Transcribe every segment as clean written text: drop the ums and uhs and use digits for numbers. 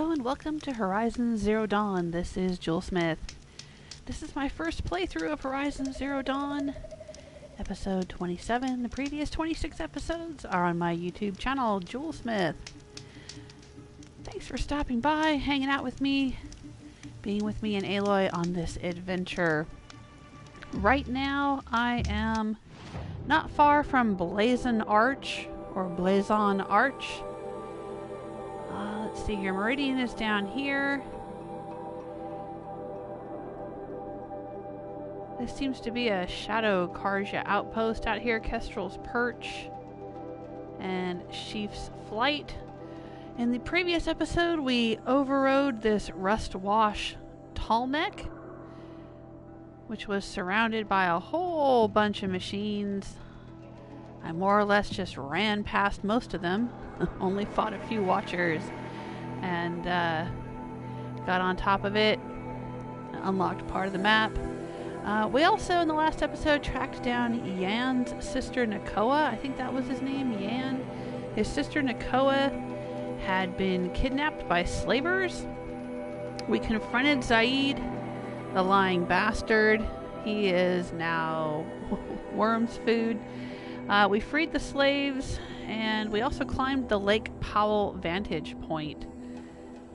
Hello and welcome to Horizon Zero Dawn. This is Jewel Smith. This is my first playthrough of Horizon Zero Dawn, episode 27. The previous 26 episodes are on my YouTube channel, Jewel Smith. Thanks for stopping by, hanging out with me, being with me and Aloy on this adventure. Right now, I am not far from Blazon Arch, or Blazon Arch. Let's see here, Meridian is down here. This seems to be a Shadow Karja outpost out here, Kestrel's Perch and Sheaf's Flight. In the previous episode, we overrode this Rustwash Tallneck, which was surrounded by a whole bunch of machines. I more or less just ran past most of them, only fought a few watchers, and got on top of it, unlocked part of the map. We also, in the last episode, tracked down Yan's sister Nakoa. I think that was his name, Yan. His sister Nakoa had been kidnapped by slavers. We confronted Zaid, the lying bastard. He is now worm's food. We freed the slaves, and we also climbed the Lake Powell vantage point,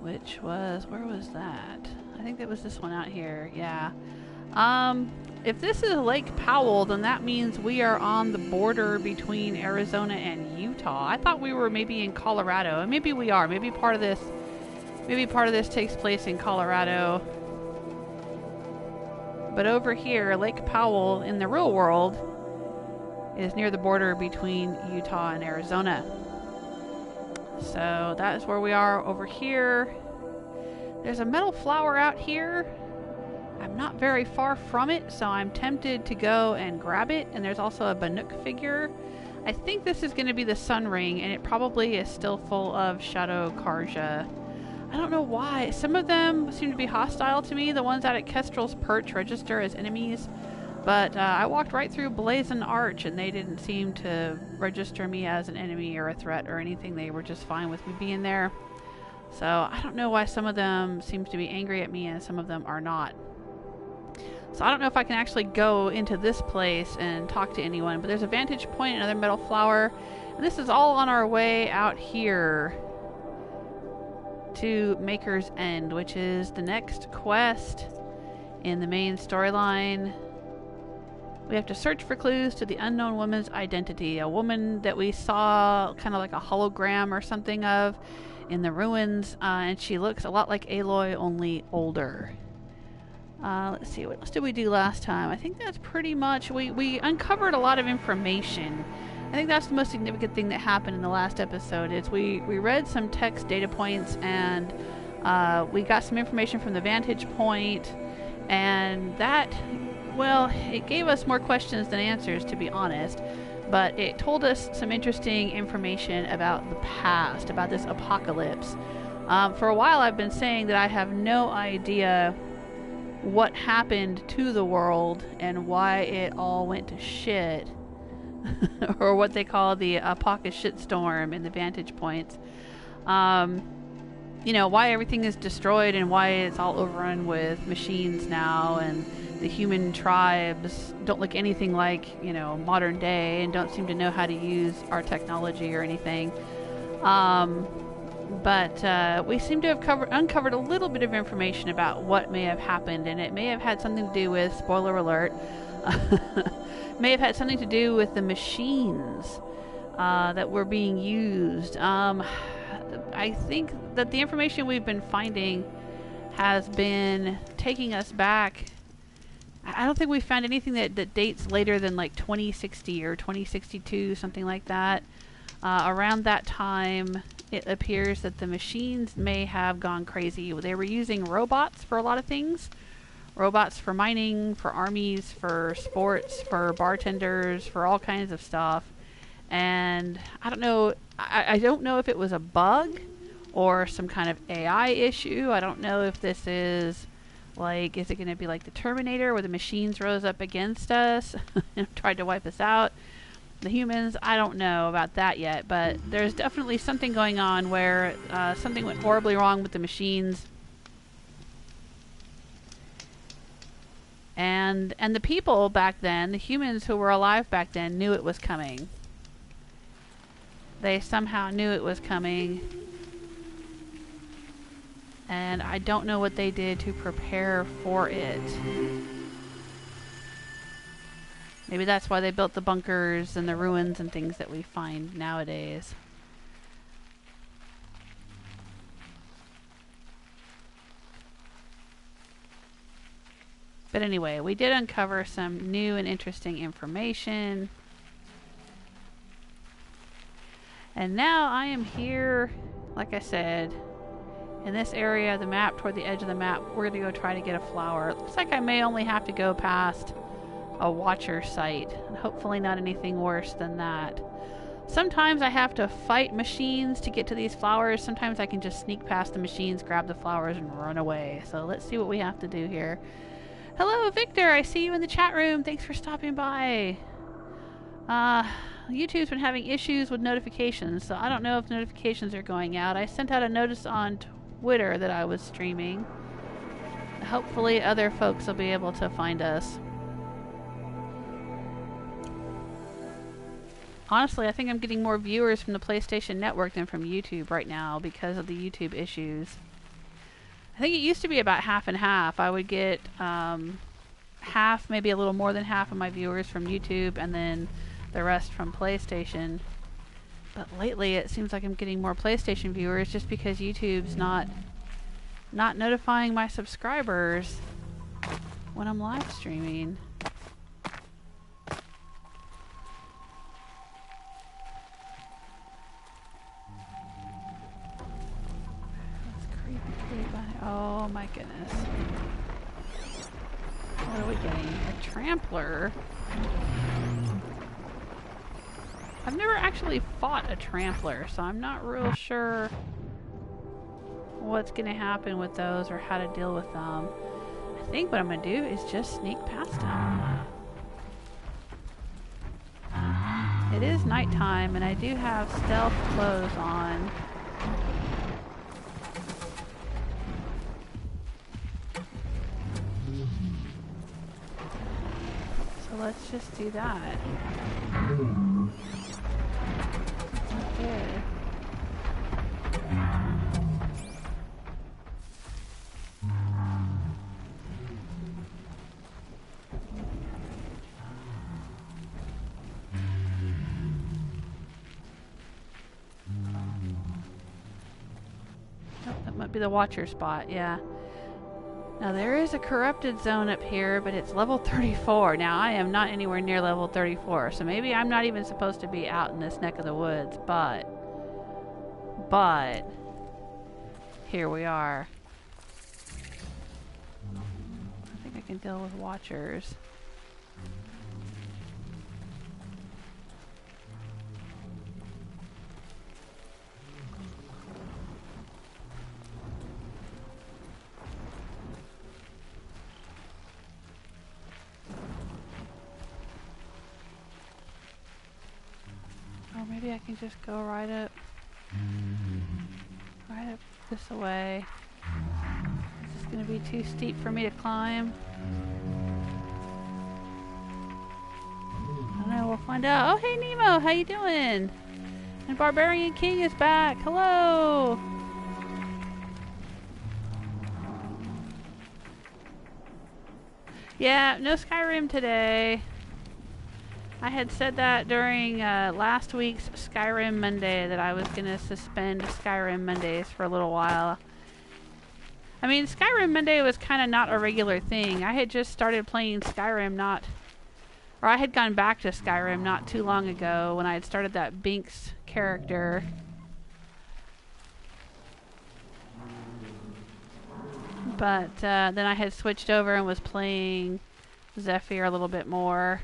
which was, where was that? I think that was this one out here, yeah. If this is Lake Powell, then that means we are on the border between Arizona and Utah. I thought we were maybe in Colorado, and maybe we are. Maybe part of this takes place in Colorado. But over here, Lake Powell in the real world is near the border between Utah and Arizona. So that is where we are over here. There's a metal flower out here. I'm not very far from it, so I'm tempted to go and grab it. And there's also a Banuk figure. I think this is going to be the Sun Ring, and it probably is still full of Shadow Karja. I don't know why. Some of them seem to be hostile to me. The ones out at Kestrel's Perch register as enemies. But I walked right through Blazon Arch, and they didn't seem to register me as an enemy or a threat or anything. They were just fine with me being there. So I don't know why some of them seem to be angry at me and some of them are not. So I don't know if I can actually go into this place and talk to anyone. But there's a vantage point, another metal flower. And this is all on our way out here to Maker's End, which is the next quest in the main storyline. We have to search for clues to the unknown woman's identity. A woman that we saw kind of like a hologram or something of in the ruins. And she looks a lot like Aloy, only older. Let's see, what else did we do last time? I think that's pretty much... We uncovered a lot of information. I think that's the most significant thing that happened in the last episode. Is we read some text data points and we got some information from the vantage point. And that... Well, it gave us more questions than answers, to be honest, but it told us some interesting information about the past, about this apocalypse. For a while I've been saying that I have no idea what happened to the world and why it all went to shit, or what they call the apocalypse shitstorm in the vantage points. You know, why everything is destroyed and why it's all overrun with machines now, and the human tribes don't look anything like, you know, modern day and don't seem to know how to use our technology or anything. But we seem to have uncovered a little bit of information about what may have happened, and it may have had something to do with, spoiler alert, may have had something to do with the machines that were being used. I think that the information we've been finding has been taking us back. I don't think we found anything that dates later than like 2060 or 2062, something like that. Around that time, it appears that the machines may have gone crazy. They were using robots for a lot of things. Robots for mining, for armies, for sports, for bartenders, for all kinds of stuff. And I don't know, I don't know if it was a bug or some kind of AI issue. I don't know if this is... Like, is it going to be like the Terminator where the machines rose up against us and tried to wipe us out? The humans, I don't know about that yet, but there's definitely something going on where something went horribly wrong with the machines. And the people back then, the humans who were alive back then, knew it was coming. They somehow knew it was coming. And I don't know what they did to prepare for it. Maybe that's why they built the bunkers and the ruins and things that we find nowadays. But anyway, we did uncover some new and interesting information. And now I am here, like I said, in this area of the map, toward the edge of the map. We're going to go try to get a flower. It looks like I may only have to go past a watcher site, and hopefully not anything worse than that. Sometimes I have to fight machines to get to these flowers. Sometimes I can just sneak past the machines, grab the flowers, and run away. So let's see what we have to do here. Hello, Victor. I see you in the chat room. Thanks for stopping by. YouTube's been having issues with notifications, so I don't know if notifications are going out. I sent out a notice on Twitter that I was streaming. Hopefully other folks will be able to find us. Honestly, I think I'm getting more viewers from the PlayStation Network than from YouTube right now because of the YouTube issues. I think it used to be about half and half. I would get half, maybe a little more than half of my viewers from YouTube and then the rest from PlayStation. But lately it seems like I'm getting more PlayStation viewers just because YouTube's not notifying my subscribers when I'm live streaming. Oh my goodness. What are we getting? A trampler? I've never actually fought a trampler, so I'm not real sure what's going to happen with those or how to deal with them. I think what I'm going to do is just sneak past them. It is nighttime and I do have stealth clothes on. Let's just do that. Okay. Oh, that might be the watcher spot, yeah. Now there is a corrupted zone up here, but it's level 34. Now I am not anywhere near level 34, so maybe I'm not even supposed to be out in this neck of the woods, but here we are. I think I can deal with watchers. Maybe I can just go right up this way. Is this going to be too steep for me to climb? I don't know, we'll find out. Oh, hey Nemo, how you doing? And Barbarian King is back. Hello! Yeah, no Skyrim today. I had said that during last week's Skyrim Monday that I was going to suspend Skyrim Mondays for a little while. I mean, Skyrim Monday was kind of not a regular thing. I had just started playing Skyrim or I had gone back to Skyrim not too long ago when I had started that Binks character. But then I had switched over and was playing Zephyr a little bit more.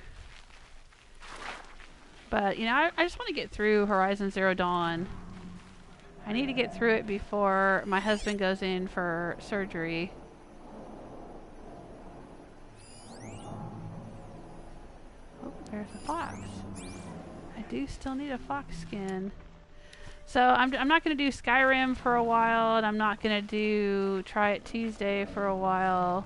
But, you know, I just want to get through Horizon Zero Dawn. I need to get through it before my husband goes in for surgery. Oh, there's a fox. I do still need a fox skin. So I'm not going to do Skyrim for a while, and I'm not going to do Try It Tuesday for a while.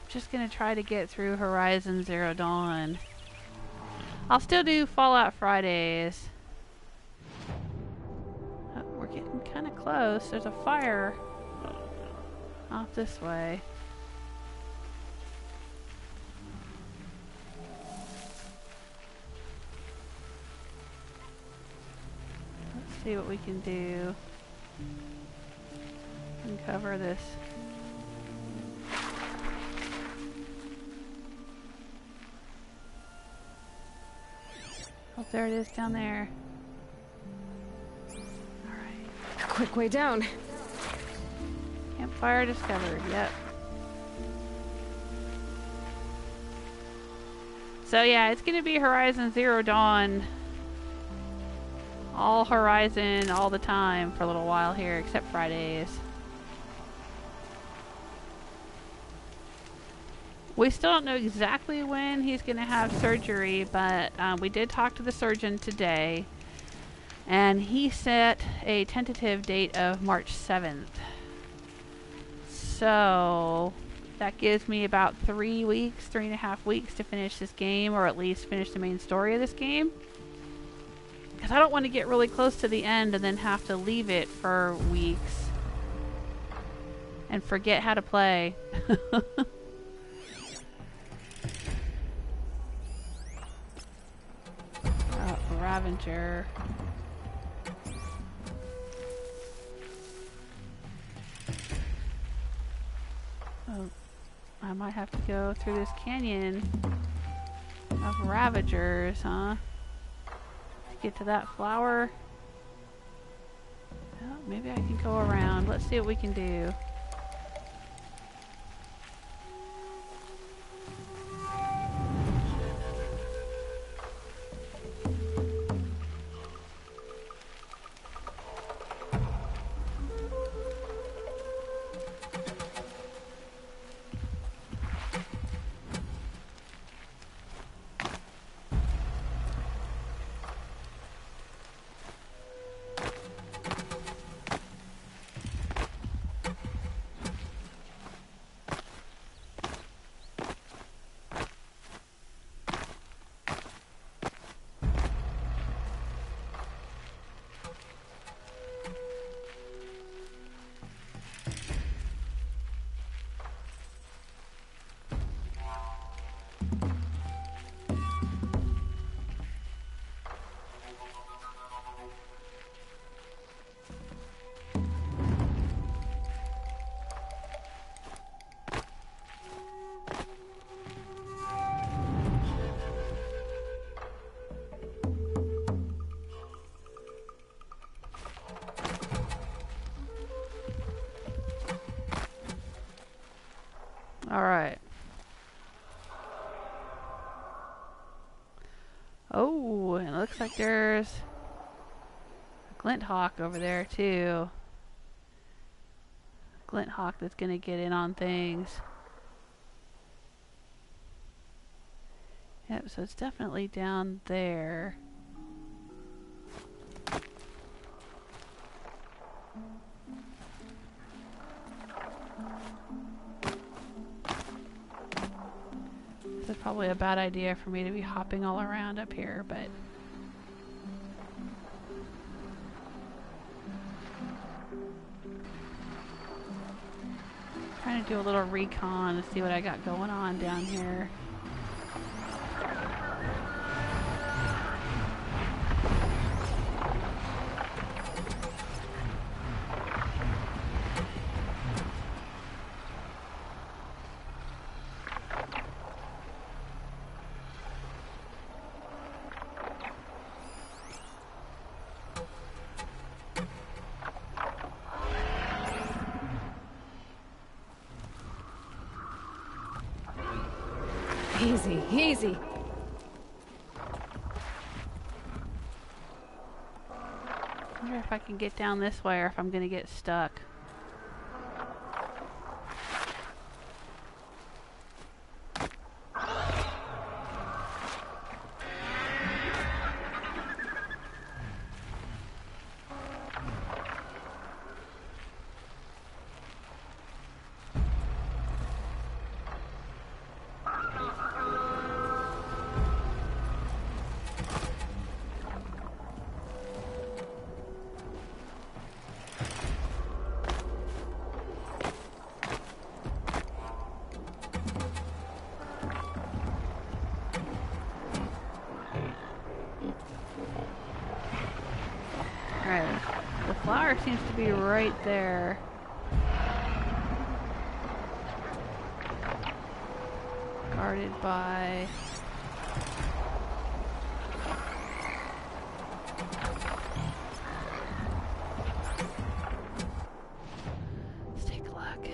Just gonna try to get through Horizon Zero Dawn. I'll still do Fallout Fridays. Oh, we're getting kind of close. There's a fire off this way. Let's see what we can do. Uncover this. Oh, there it is down there. Alright. Quick way down. Campfire discovered, yep. So yeah, it's gonna be Horizon Zero Dawn. All Horizon, all the time for a little while here, except Fridays. We still don't know exactly when he's going to have surgery, but we did talk to the surgeon today, and he set a tentative date of March 7th. So that gives me about 3 weeks, 3.5 weeks to finish this game, or at least finish the main story of this game. Because I don't want to get really close to the end and then have to leave it for weeks and forget how to play. Ravager. Oh, I might have to go through this canyon of Ravagers, huh? To get to that flower. Well, maybe I can go around. Let's see what we can do. Alright. Oh, it looks like there's a glint hawk over there too. Glint hawk that's gonna get in on things. Yep, so it's definitely down there. This is probably a bad idea for me to be hopping all around up here, but trying to do a little recon to see what I got going on down here. Easy, easy. I wonder if if I can get down this way or if I'm gonna get stuck. The flower seems to be right there. Guarded by... Let's take a look.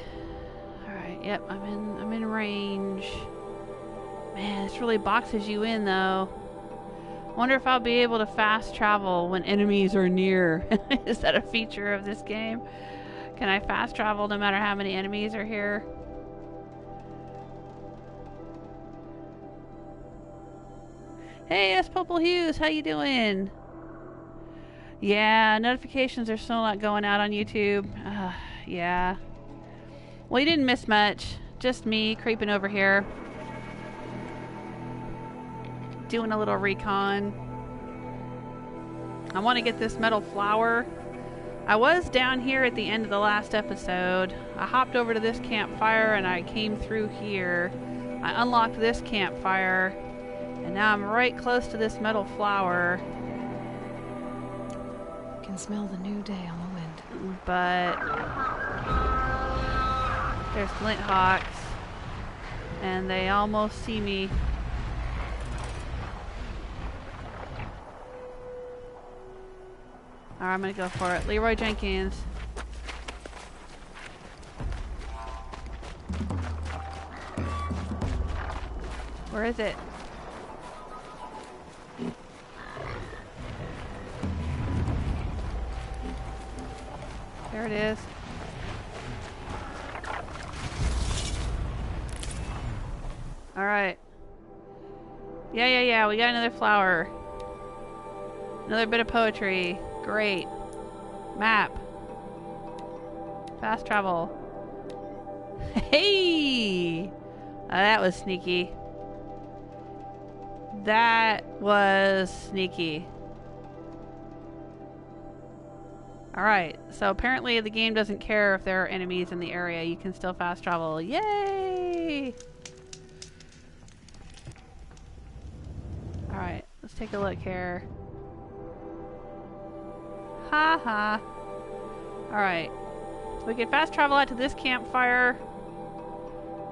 Alright, yep, I'm in range. Man, this really boxes you in though. Wonder if I'll be able to fast travel when enemies are near. Is that a feature of this game? Can I fast travel no matter how many enemies are here? Hey, S Purple Hughes, how you doing? Yeah, notifications are still not going out on YouTube. Yeah. Well, you didn't miss much. Just me creeping over here. Doing a little recon. I want to get this metal flower. I was down here at the end of the last episode. I hopped over to this campfire and I came through here. I unlocked this campfire and now I'm right close to this metal flower. Can smell the new day on the wind. But there's glint hawks and they almost see me. Alright, I'm gonna go for it. Leroy Jenkins. Where is it? There it is. Alright. Yeah. We got another flower. Another bit of poetry. Great. Map. Fast travel. Hey! That was sneaky. That was sneaky. Alright, so apparently the game doesn't care if there are enemies in the area. You can still fast travel. Yay! Alright, let's take a look here. Haha. Alright. We can fast travel out to this campfire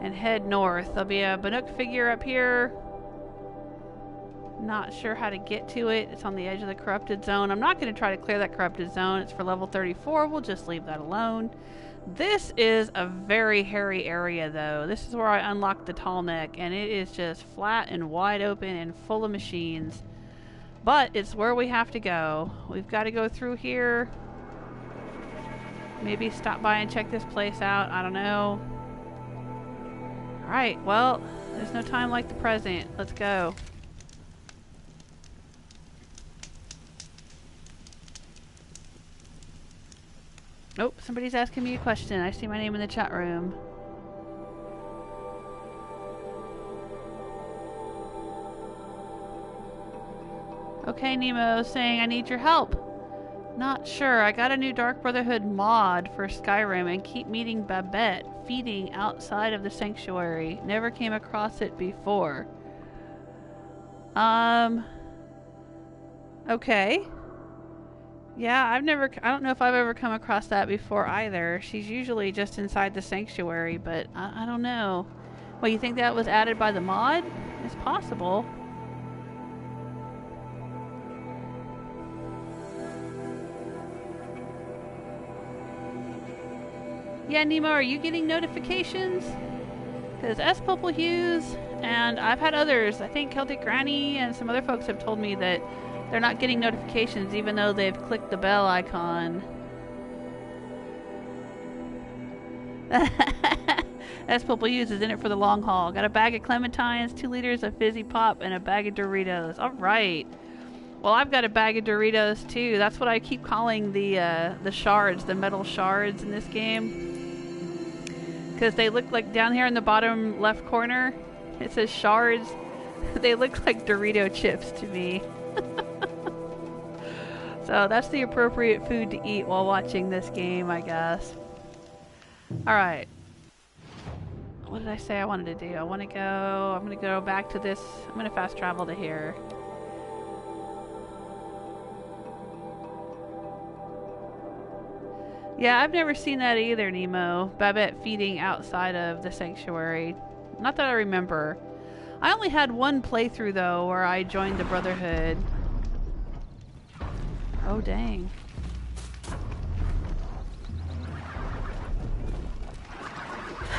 and head north. There'll be a Banuk figure up here. Not sure how to get to it. It's on the edge of the corrupted zone. I'm not going to try to clear that corrupted zone. It's for level 34. We'll just leave that alone. This is a very hairy area though. This is where I unlocked the tall neck and it is just flat and wide open and full of machines. But it's where we have to go. We've got to go through here. Maybe stop by and check this place out. I don't know. Alright, well, there's no time like the present. Let's go. Oh, somebody's asking me a question. I see my name in the chat room. Okay, Nemo saying I need your help. Not sure. I got a new Dark Brotherhood mod for Skyrim and keep meeting Babette feeding outside of the sanctuary. Never came across it before. Okay. Yeah, I don't know if I've ever come across that before either. She's usually just inside the sanctuary, but I don't know. Well, you think that was added by the mod? It's possible. Yeah, Nemo, are you getting notifications? Because S Purple Hughes and I've had others, I think Celtic Granny and some other folks have told me that They're not getting notifications even though they've clicked the bell icon. That's Purple uses in it for the long haul. Got a bag of clementines, 2 liters of fizzy pop, and a bag of Doritos. Alright. Well, I've got a bag of Doritos too. That's what I keep calling the shards, the metal shards in this game. Because they look like, down here in the bottom left corner, it says shards. They look like Dorito chips to me. So that's the appropriate food to eat while watching this game, I guess. Alright. What did I say I wanted to do? I'm going to go back to this. I'm going to fast travel to here. Yeah, I've never seen that either, Nemo. Babette feeding outside of the sanctuary. Not that I remember. I only had one playthrough, though, where I joined the Brotherhood. Oh, dang.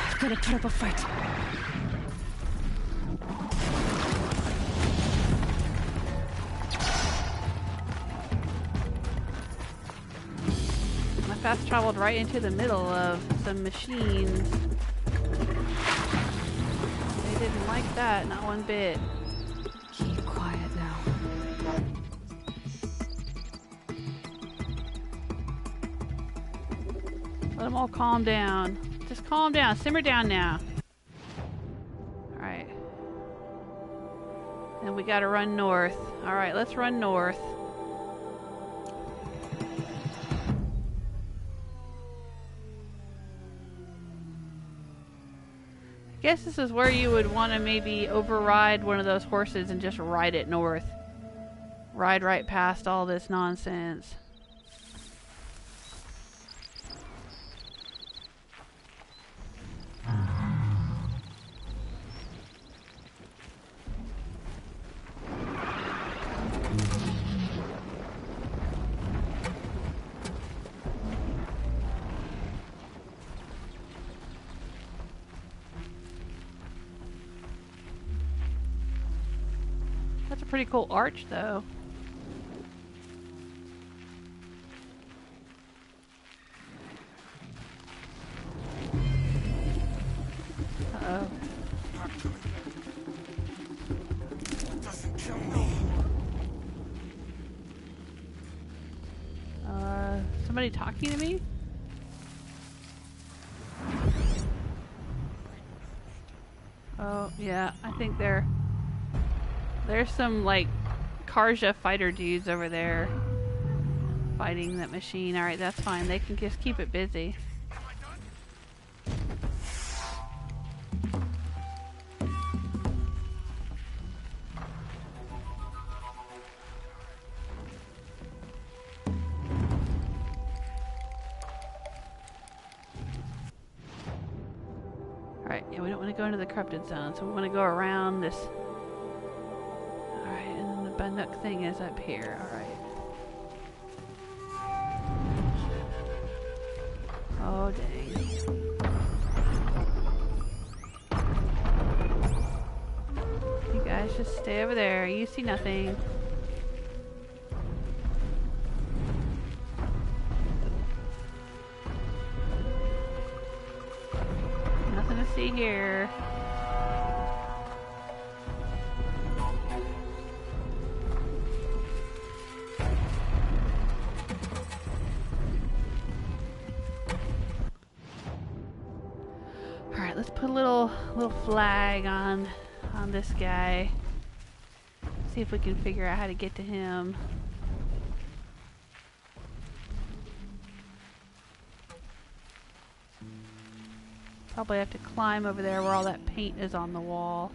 I've got to put up a fight. I fast traveled right into the middle of some machines. They didn't like that, not one bit. Keep quiet now. Let them all calm down. Just calm down. Simmer down now. Alright. And we gotta run north. Alright, let's run north. I guess this is where you would want to maybe override one of those horses and just ride it north. Ride right past all this nonsense. That's a pretty cool arch, though. Uh-oh. Somebody talking to me? Oh, yeah, I think there's some, like, Karja fighter dudes over there fighting that machine. Alright, that's fine. They can just keep it busy. Alright, yeah, we don't want to go into the corrupted zone, so we want to go around this. Alright, and then the Banuk thing is up here. Alright. Oh, dang. You guys just stay over there. You see nothing. Nothing to see here. Alright, let's put a little flag on this guy. See if we can figure out how to get to him. Probably have to climb over there where all that paint is on the wall.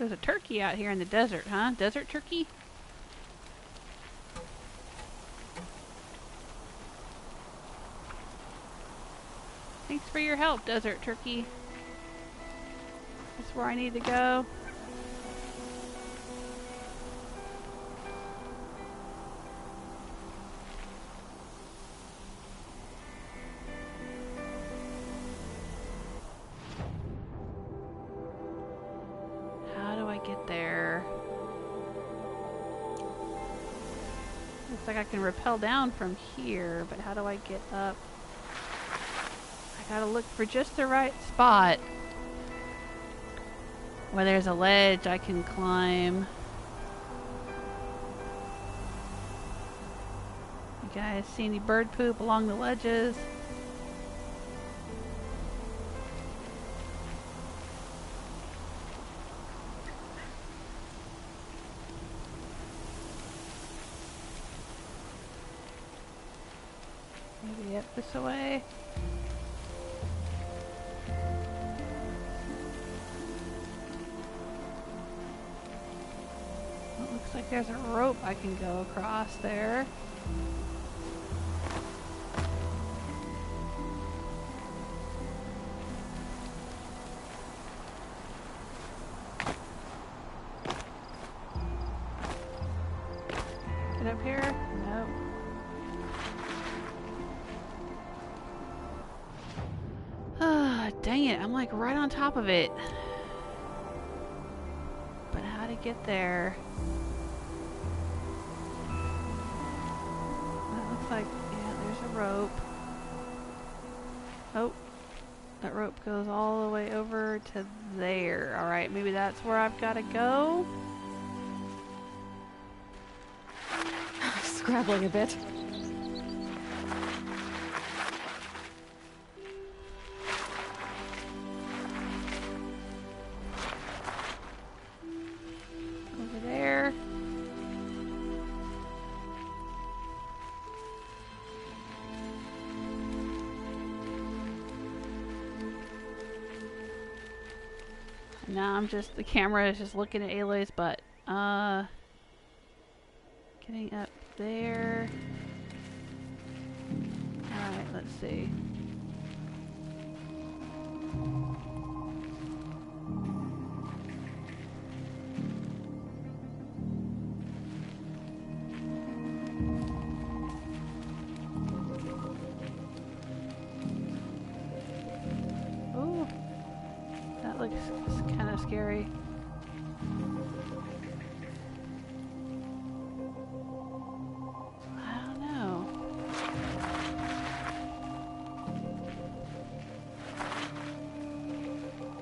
There's a turkey out here in the desert, huh? Desert turkey? Thanks for your help, desert turkey. That's where I need to go. How do I get there? Looks like I can rappel down from here, but how do I get up? I gotta look for just the right spot where there's a ledge I can climb. You guys see any bird poop along the ledges? Maybe up this way. Looks like there's a rope I can go across there. Get up here? Nope. Ah, dang it. I'm like right on top of it. But how to get there? Like, yeah, there's a rope. Oh, that rope goes all the way over to there. Alright, maybe that's where I've got to go. Scrabbling a bit. Over there. Now I'm just, the camera is just looking at Aloy's butt. Getting up there. Alright, let's see. Ooh, that looks kind of scary. I don't know.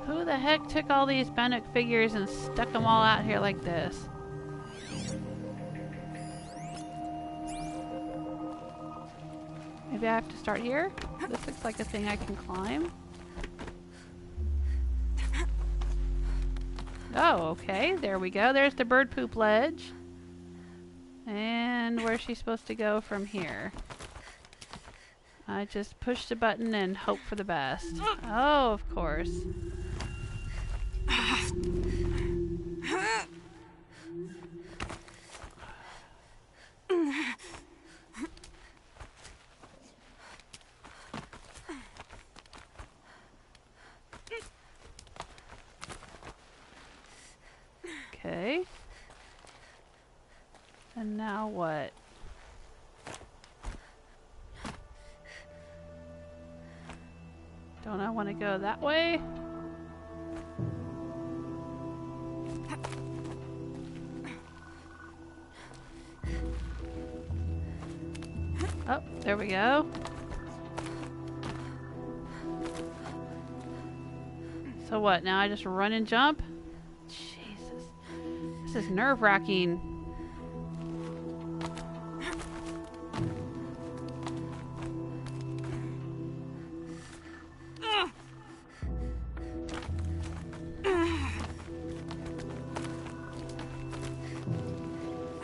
Who the heck took all these Banuk figures and stuck them all out here like this? Maybe I have to start here? This looks like a thing I can climb. Oh, okay. There we go. There's the bird poop ledge. And where's she supposed to go from here? I just push the button and hope for the best. Oh, of course. Okay. And now what? Don't I want to go that way? Oh, there we go. So what, now I just run and jump? Jesus. This is nerve-wracking.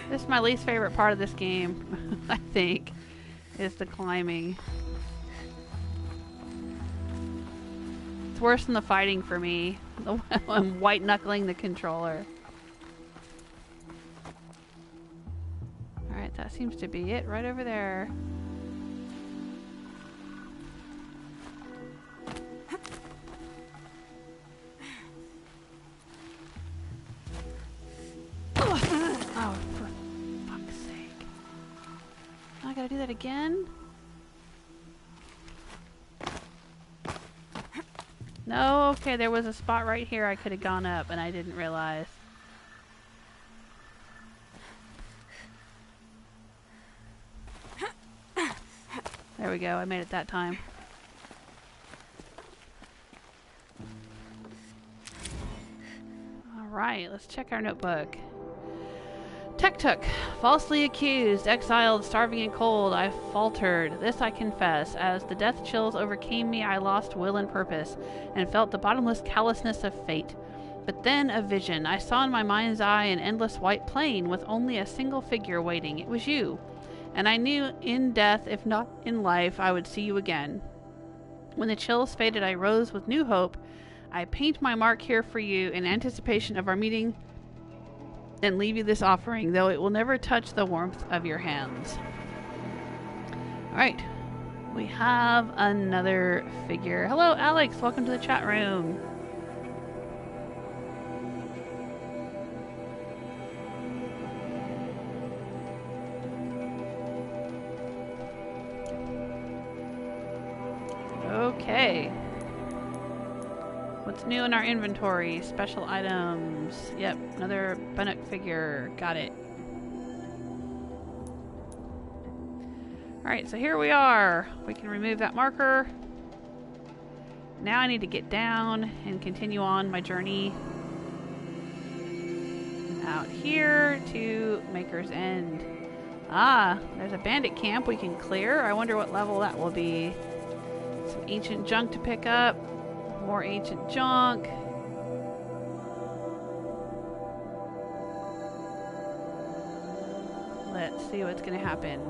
This is my least favorite part of this game, I think, is the climbing. It's worse than the fighting for me. I'm white knuckling the controller. Alright, that seems to be it right over there. Oh, for fuck's sake. I gotta do that again? No, okay, there was a spot right here I could have gone up and I didn't realize. There we go, I made it that time. Alright, let's check our notebook. Tek-tuk, falsely accused, exiled, starving and cold, I faltered. This I confess. As the death chills overcame me, I lost will and purpose, and felt the bottomless callousness of fate. But then a vision. I saw in my mind's eye an endless white plain, with only a single figure waiting. It was you. And I knew in death, if not in life, I would see you again. When the chills faded, I rose with new hope. I paint my mark here for you in anticipation of our meeting, and leave you this offering, though it will never touch the warmth of your hands. Alright. We have another figure. Hello, Alex. Welcome to the chat room. Okay. What's new in our inventory? Special items. Yep, another Banuk figure. Got it. Alright, so here we are. We can remove that marker. Now I need to get down and continue on my journey out here to Maker's End. Ah, there's a bandit camp we can clear. I wonder what level that will be. Some ancient junk to pick up. More ancient junk. Let's see what's going to happen.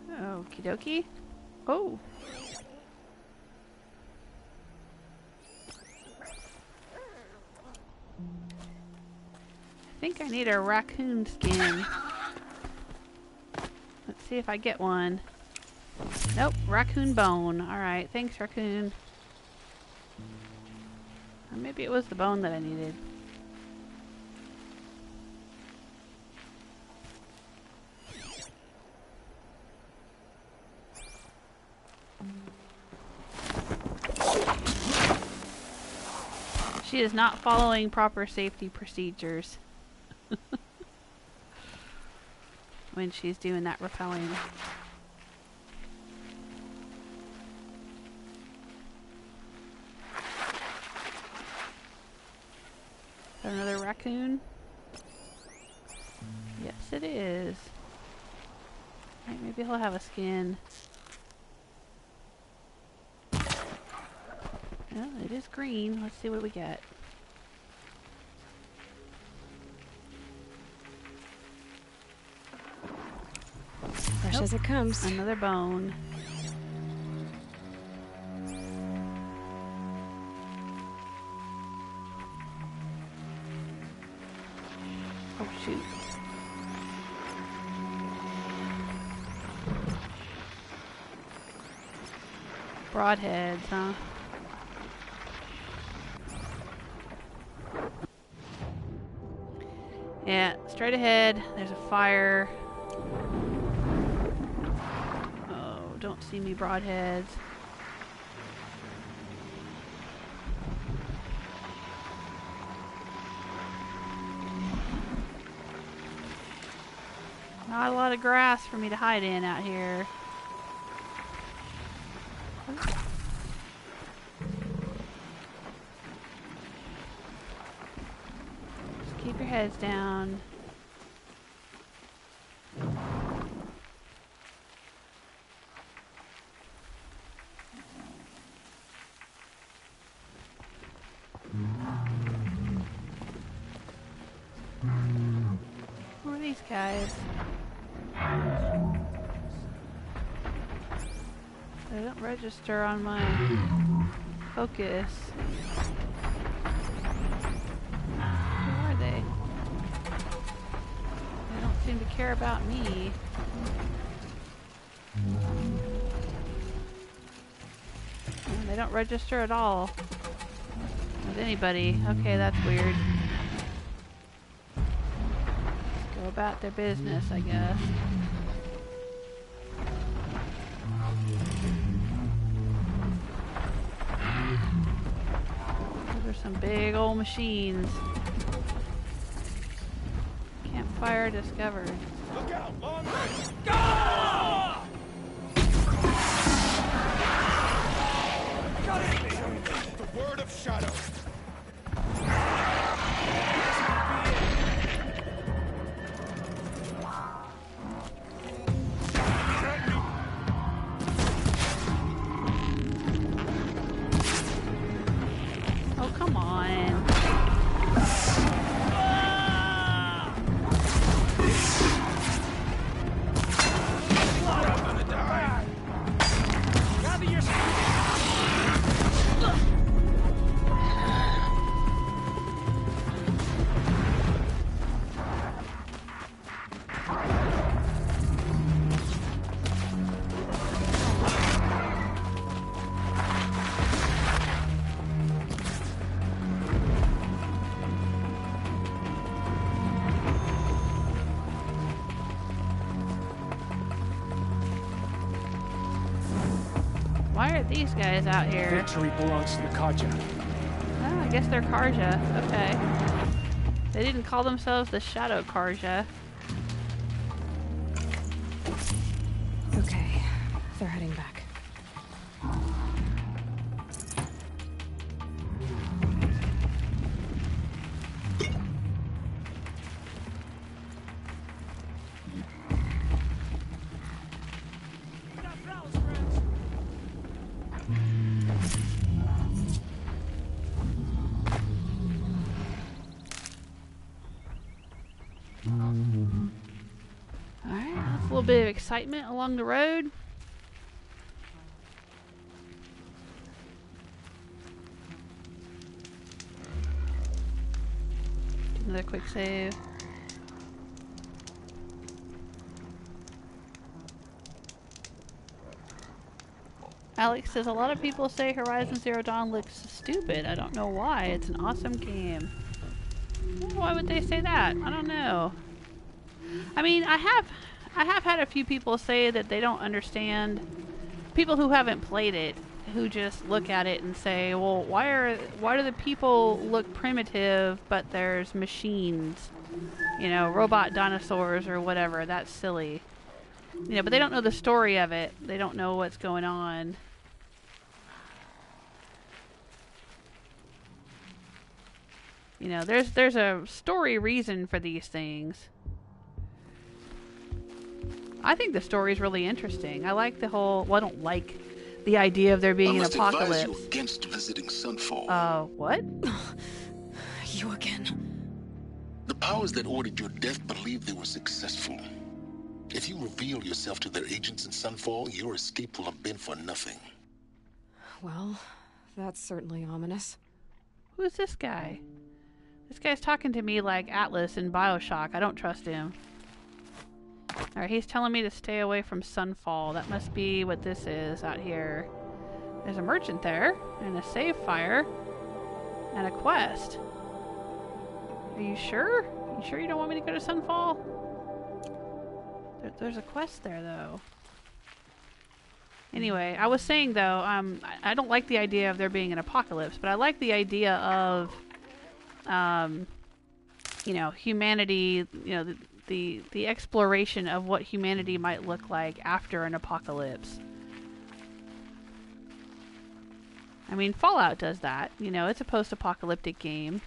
Okie dokie. Oh. I think I need a raccoon skin. Let's see if I get one. Nope, raccoon bone. Alright, thanks raccoon. Or maybe it was the bone that I needed. She is not following proper safety procedures. When she's doing that rappelling. Is that another raccoon? Yes, it is. Right, maybe he'll have a skin. Well, it is green. Let's see what we get. Fresh as it comes. Another bone. Oh shoot. Broadheads, huh? Yeah, straight ahead. There's a fire. Oh, don't see me, broadheads. Not a lot of grass for me to hide in out here. Just keep your heads down. these guys? They don't register on my focus. Who are they? They don't seem to care about me. And they don't register at all with anybody. Okay, that's weird. Go about their business, I guess. Those are some big old machines. Campfire discovered. Look out! Long range! The word of shadow. Oh, come on. I'm gonna die. Gather your Why are these guys out here? Victory belongs to the Koch. Oh, I guess they're Karja. Okay. They didn't call themselves the Shadow Karja. Okay, they're heading back. Alright, that's a little bit of excitement along the road. Do another quick save. Alex says, a lot of people say Horizon Zero Dawn looks stupid. I don't know why. It's an awesome game. Why would they say that? I don't know. I mean, I have had a few people say that they don't understand. People who haven't played it, who just look at it and say, well, why do the people look primitive but there's machines? You know, robot dinosaurs or whatever. That's silly. You know, but they don't know the story of it. They don't know what's going on. You know, there's a story reason for these things. I think the story is really interesting. I like the whole... Well, I don't like the idea of there being an apocalypse. I must advise you against visiting Sunfall. What? You again. The powers that ordered your death believe they were successful. If you reveal yourself to their agents in Sunfall, your escape will have been for nothing. Well, that's certainly ominous. Who's this guy? This guy's talking to me like Atlas in BioShock. I don't trust him. Alright, he's telling me to stay away from Sunfall. That must be what this is out here. There's a merchant there, and a save fire, and a quest. Are you sure? You sure you don't want me to go to Sunfall? There's a quest there, though. Anyway, I was saying, though, I don't like the idea of there being an apocalypse, but I like the idea of, you know, humanity, you know, the exploration of what humanity might look like after an apocalypse. I mean, Fallout does that. You know, it's a post-apocalyptic game.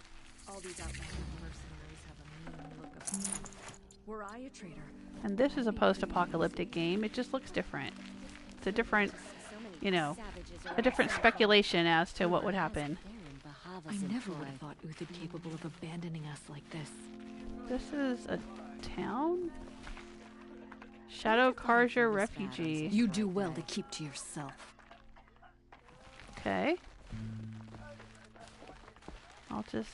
All these outlandish mercenaries have a mean look of... Were I a traitor? And this is a post-apocalyptic game. It just looks different. It's a different, you know, a different speculation as to what would happen. I never would have thought Uthid capable of abandoning us like this. This is a town? Shadow Karja refugee. You do well to keep to yourself. Okay. I'll just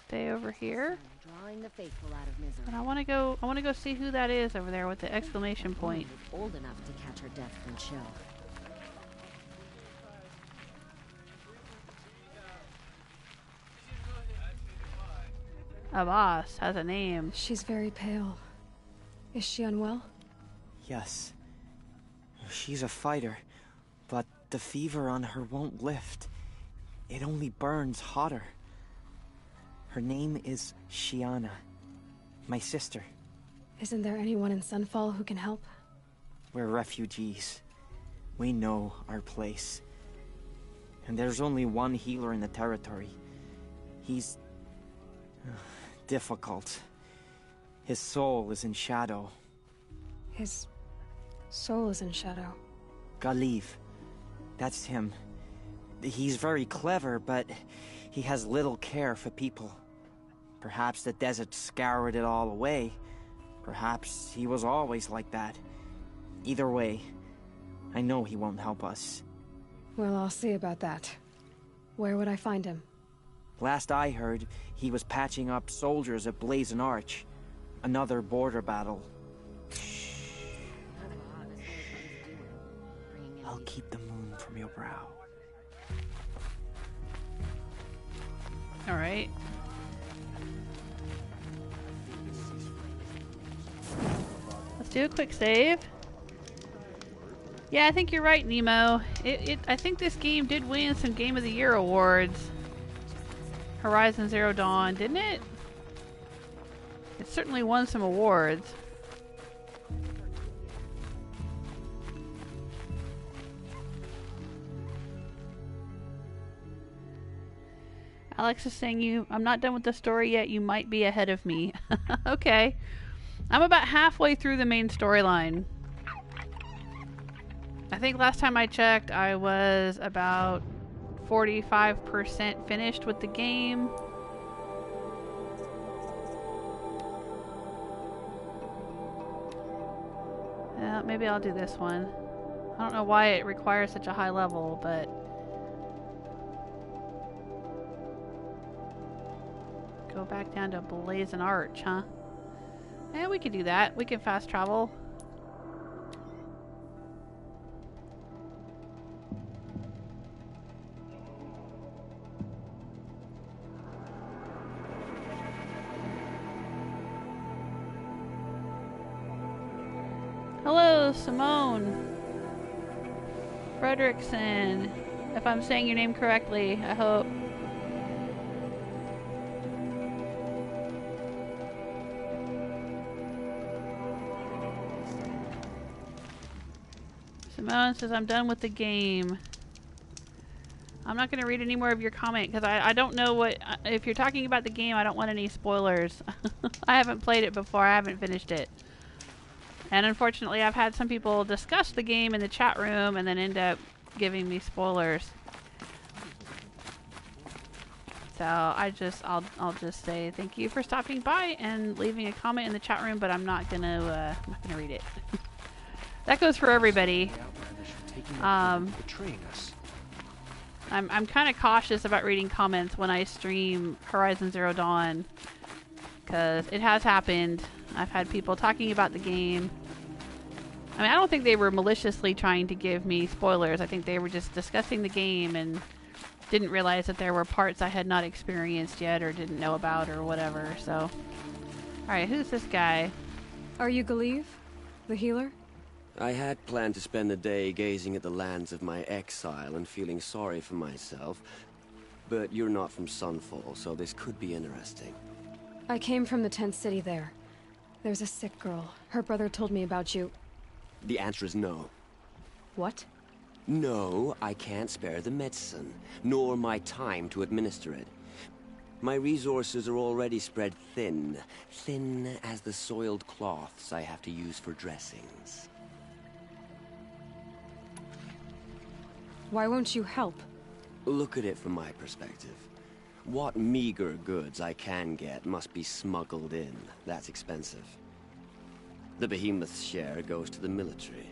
stay over here. Drawing the faithful out of misery. And I want to go see who that is over there with the exclamation point. Old enough to catch her death from chill. A boss has a name. She's very pale. Is she unwell? Yes. She's a fighter, but the fever on her won't lift. It only burns hotter. Her name is Chiana. My sister. Isn't there anyone in Sunfall who can help? We're refugees. We know our place. And there's only one healer in the territory. He's difficult. His soul is in shadow. His soul is in shadow. Ghaliv. That's him. He's very clever, but he has little care for people. Perhaps the desert scoured it all away. Perhaps he was always like that. Either way, I know he won't help us. Well, I'll see about that. Where would I find him? Last I heard, he was patching up soldiers at Blazing Arch. Another border battle. I'll keep the moon from your brow. Alright. Let's do a quick save. Yeah, I think you're right, Nemo. I think this game did win some Game of the Year awards. Horizon Zero Dawn, didn't it? It certainly won some awards. Alex is saying I'm not done with the story yet. You might be ahead of me. Okay. I'm about halfway through the main storyline. I think last time I checked, I was about 45% finished with the game. Maybe I'll do this one. I don't know why it requires such a high level, but go back down to Blazing Arch, huh? Yeah, we can do that. We can fast travel. Hello, Simone Fredrickson. If I'm saying your name correctly, I hope. Simone says, I'm done with the game. I'm not going to read any more of your comment because I don't know what... If you're talking about the game, I don't want any spoilers. I haven't played it before. I haven't finished it. And unfortunately, I've had some people discuss the game in the chat room and then end up giving me spoilers. So I'll just say thank you for stopping by and leaving a comment in the chat room, but I'm not gonna read it. That goes for everybody. I'm kind of cautious about reading comments when I stream Horizon Zero Dawn because it has happened. I've had people talking about the game. I mean, I don't think they were maliciously trying to give me spoilers. I think they were just discussing the game and didn't realize that there were parts I had not experienced yet or didn't know about or whatever. So, alright, who's this guy? Are you Ghaliv? The healer? I had planned to spend the day gazing at the lands of my exile and feeling sorry for myself. But you're not from Sunfall, so this could be interesting. I came from the tent city there. There's a sick girl. Her brother told me about you. The answer is no. What? No, I can't spare the medicine, nor my time to administer it. My resources are already spread thin. Thin as the soiled cloths I have to use for dressings. Why won't you help? Look at it from my perspective. What meager goods I can get must be smuggled in. That's expensive. The behemoth's share goes to the military.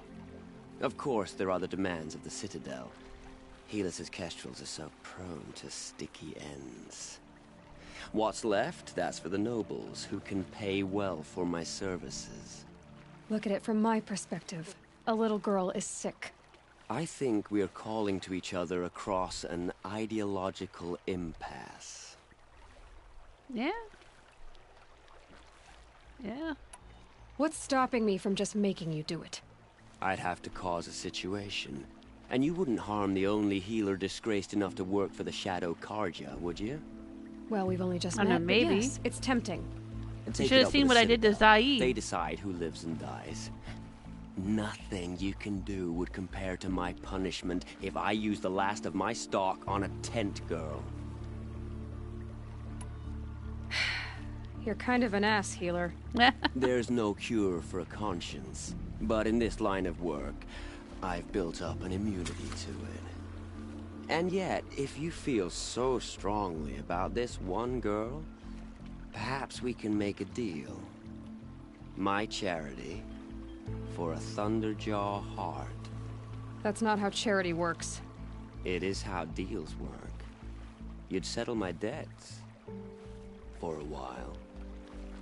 Of course, there are the demands of the Citadel. Helis's kestrels are so prone to sticky ends. What's left, that's for the nobles, who can pay well for my services. Look at it from my perspective. A little girl is sick. I think we're calling to each other across an ideological impasse. Yeah. Yeah. What's stopping me from just making you do it? I'd have to cause a situation. And you wouldn't harm the only healer disgraced enough to work for the Shadow Karja, would you? Well, we've only just I met, know, but maybe. yes, it's tempting. And You take should it have up seen with what the I did to Citadel. Zaid. They decide who lives and dies. Nothing you can do would compare to my punishment if I use the last of my stock on a tent girl. You're kind of an ass, healer. There's no cure for a conscience, but in this line of work, I've built up an immunity to it. And yet, if you feel so strongly about this one girl, perhaps we can make a deal. My charity for a Thunderjaw heart. That's not how charity works. It is how deals work. You'd settle my debts. For a while.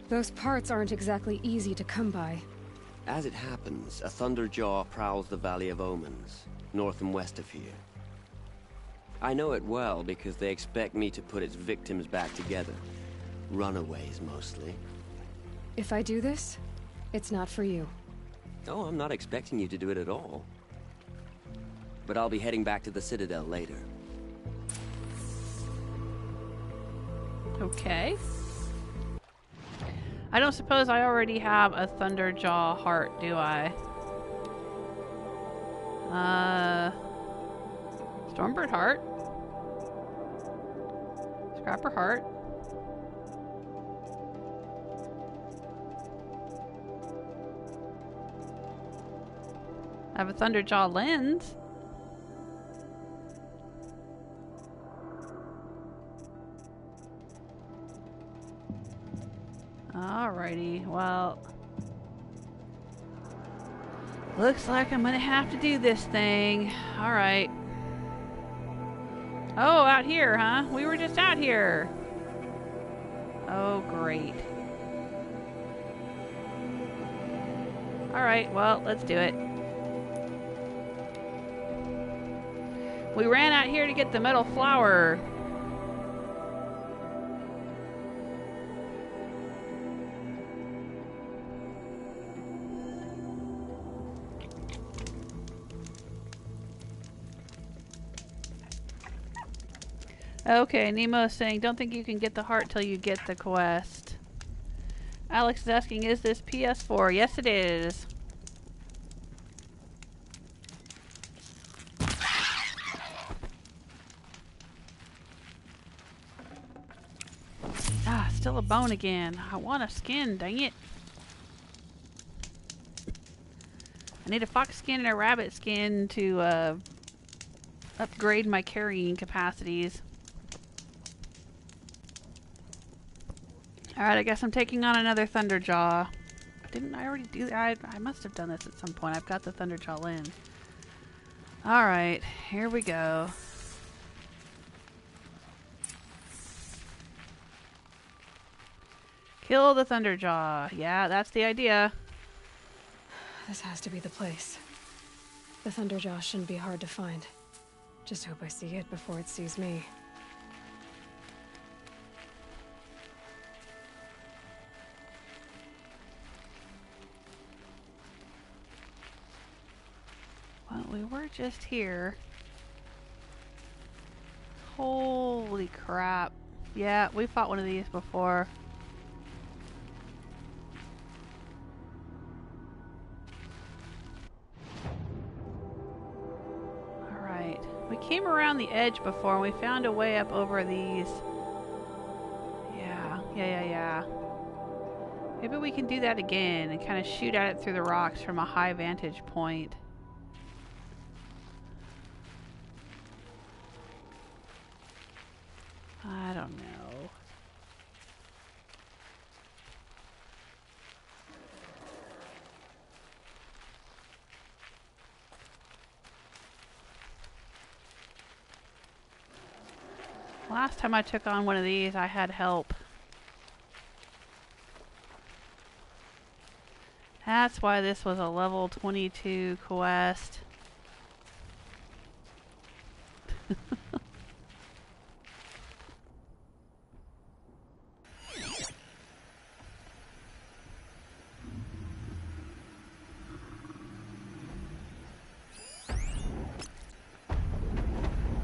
Those parts aren't exactly easy to come by. As it happens, a Thunderjaw prowls the Valley of Omens, north and west of here. I know it well because they expect me to put its victims back together. Runaways, mostly. If I do this, it's not for you. Oh, I'm not expecting you to do it at all. But I'll be heading back to the Citadel later. Okay. I don't suppose I already have a Thunderjaw heart, do I? Stormbird heart. Scrapper heart. I have a Thunderjaw lens. Alrighty, well, looks like I'm gonna have to do this thing. Alright. Oh, out here, huh? We were just out here. Oh, great. Alright, well, let's do it. We ran out here to get the metal flower. Okay, Nemo's saying, don't think you can get the heart till you get the quest. Alex is asking, is this PS4? Yes, it is. Ah, still a bone again. I want a skin, dang it. I need a fox skin and a rabbit skin to upgrade my carrying capacities. Alright, I guess I'm taking on another Thunderjaw. Didn't I already do that? I must have done this at some point. I've got the Thunderjaw lens. Alright, here we go. Kill the Thunderjaw. Yeah, that's the idea. This has to be the place. The Thunderjaw shouldn't be hard to find. Just hope I see it before it sees me. Well, we were just here. Holy crap. Yeah, we fought one of these before. Alright. We came around the edge before and we found a way up over these. Yeah. Maybe we can do that again and kind of shoot at it through the rocks from a high vantage point. I don't know. Last time I took on one of these, I had help. That's why this was a level 22 quest.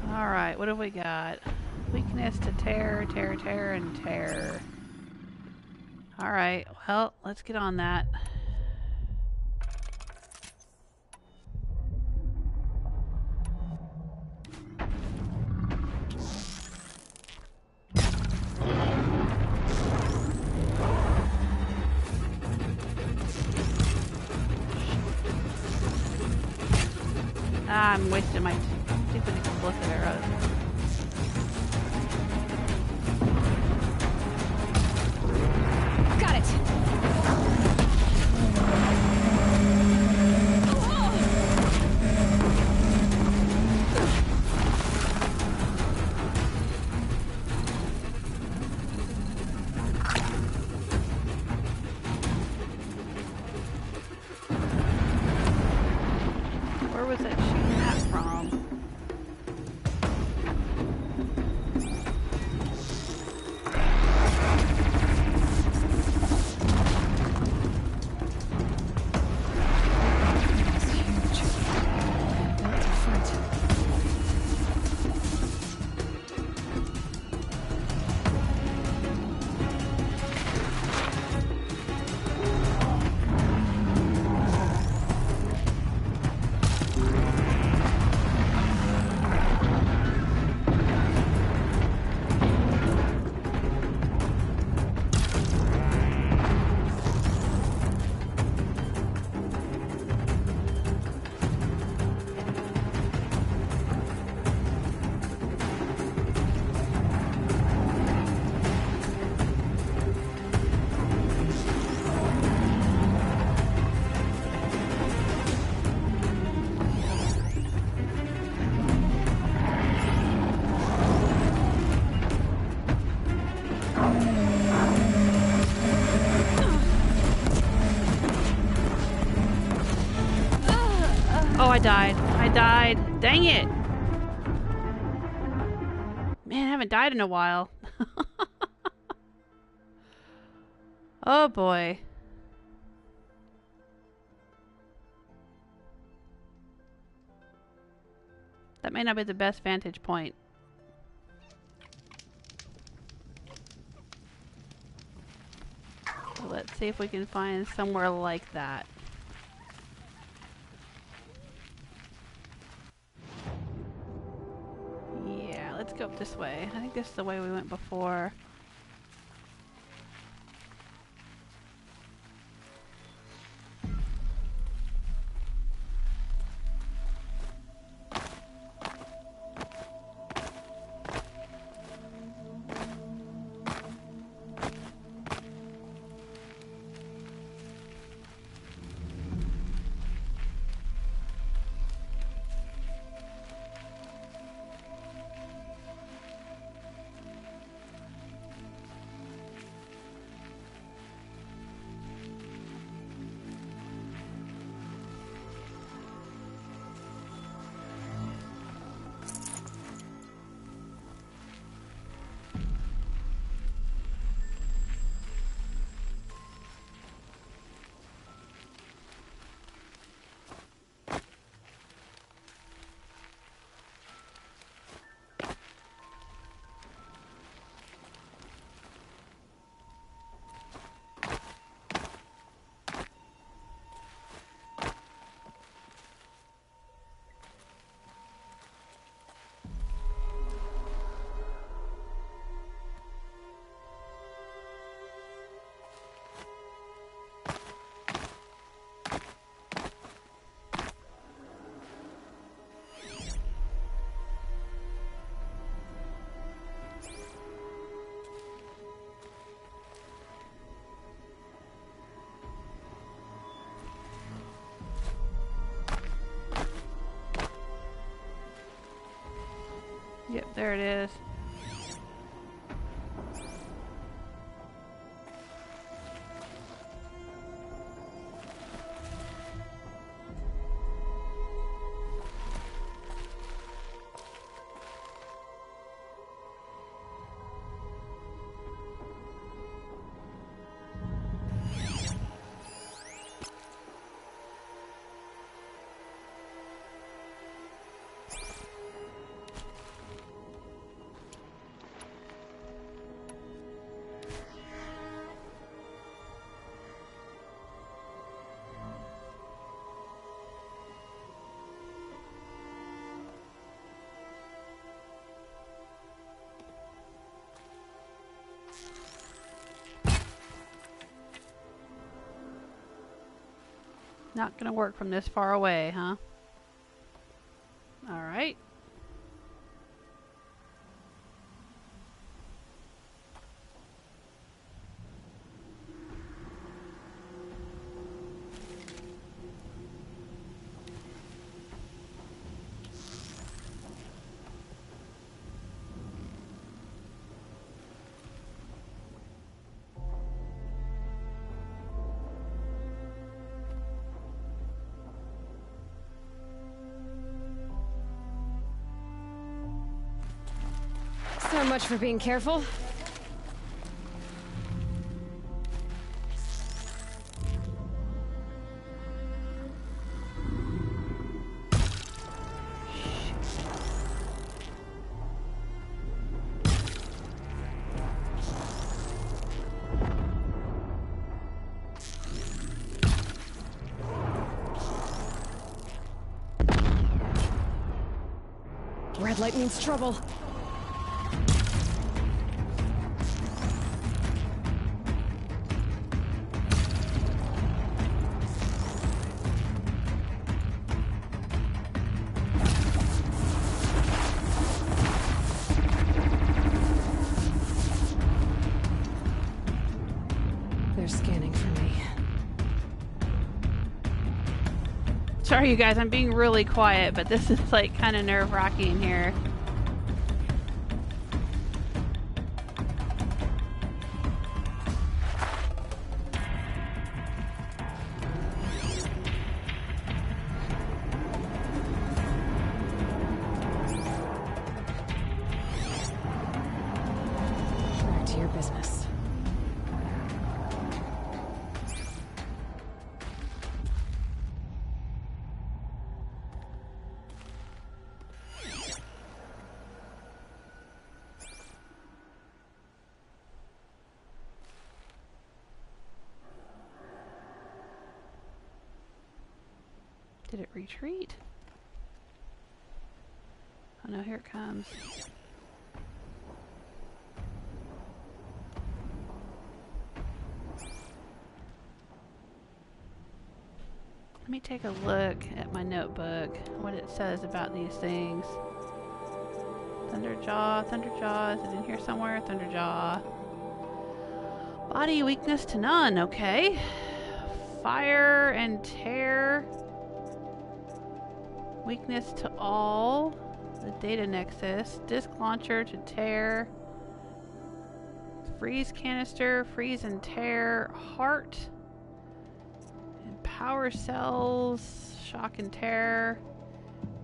Alright, what have we got? Weakness to tear, tear, tear, and tear. Alright, well, let's get on that. I'm wasting my stupid explosive arrows. Got it! Where was that shooting that from? That's huge. Built different. Oh, I died. I died. Dang it. Man, I haven't died in a while. Oh boy. That may not be the best vantage point. So let's see if we can find somewhere like that. Yeah, let's go up this way. I think this is the way we went before. Yep, there it is. Not gonna work from this far away, huh? Alright. So much for being careful. Red light means trouble. They're scanning for me. Sorry you guys, I'm being really quiet, but this is like kind of nerve-wracking here. Back to your business. Did it retreat? Oh no, here it comes. Let me take a look at my notebook, what it says about these things. Thunderjaw, Thunderjaw, is it in here somewhere? Thunderjaw. Body weakness to none, okay. Fire and tear. Weakness to all. The data nexus. Disc launcher to tear. Freeze canister. Freeze and tear. Heart. And power cells. Shock and tear.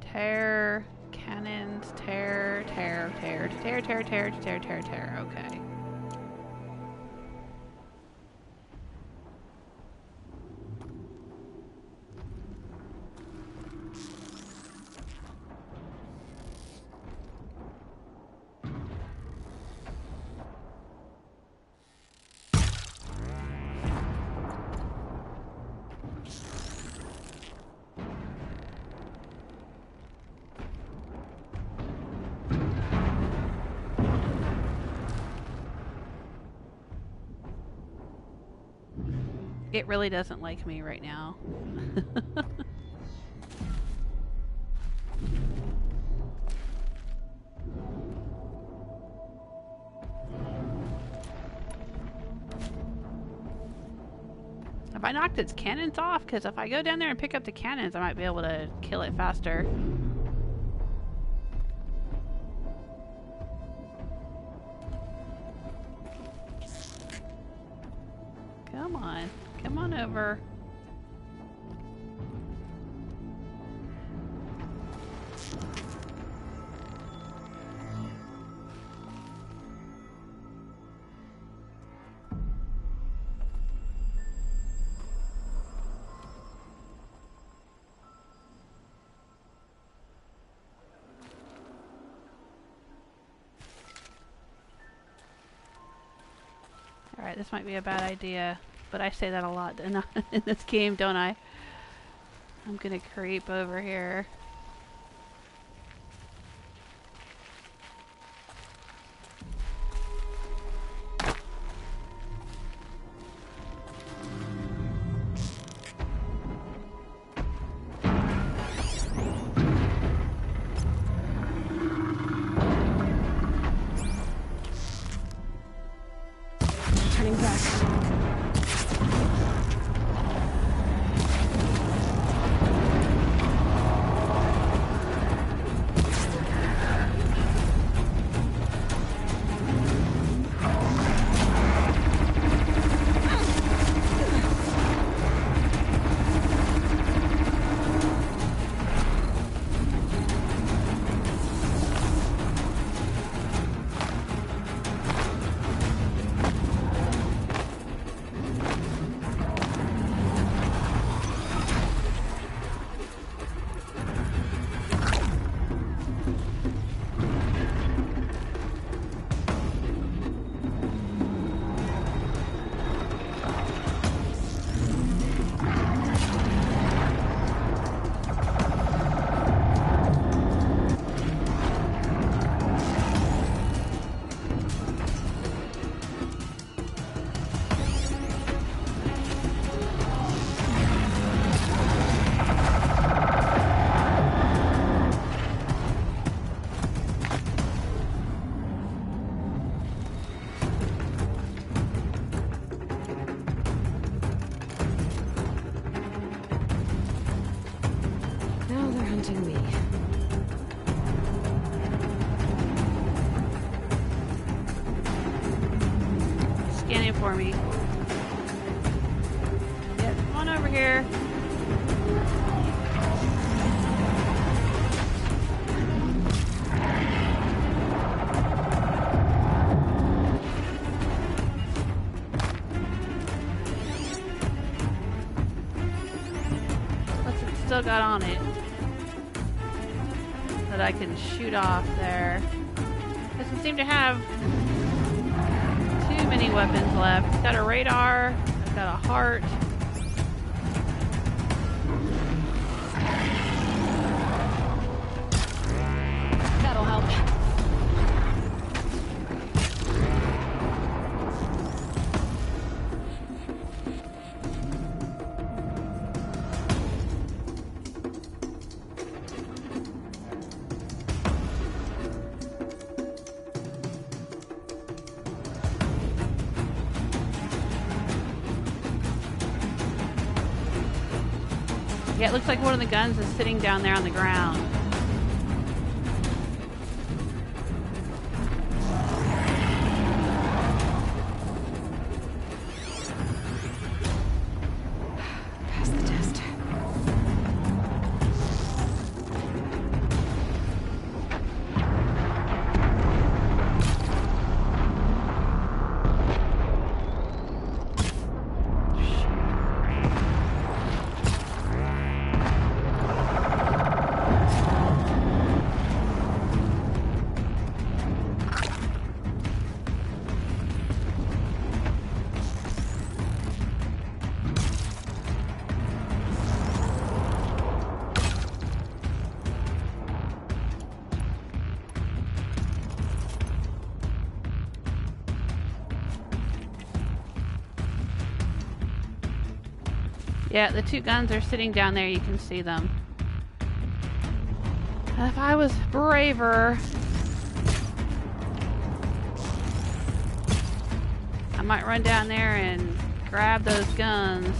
Tear. Cannons. Tear. Tear. Tear. Tear. Tear. Tear. Tear. Tear. Tear. Okay. It really doesn't like me right now. Have I knocked its cannons off? Because if I go down there and pick up the cannons, I might be able to kill it faster. Come on. Come on over. Alright, this might be a bad idea, but I say that a lot in this game, don't I? I'm gonna creep over here. Turning back. Me. Scanning for me. Yep, come on over here. What's it still got on it? That I can shoot off there. Doesn't seem to have too many weapons left. It's got a radar, it's got a heart. That'll help. Yeah, it looks like one of the guns is sitting down there on the ground. Pass the test. Yeah, the two guns are sitting down there. You can see them. If I was braver, I might run down there and grab those guns.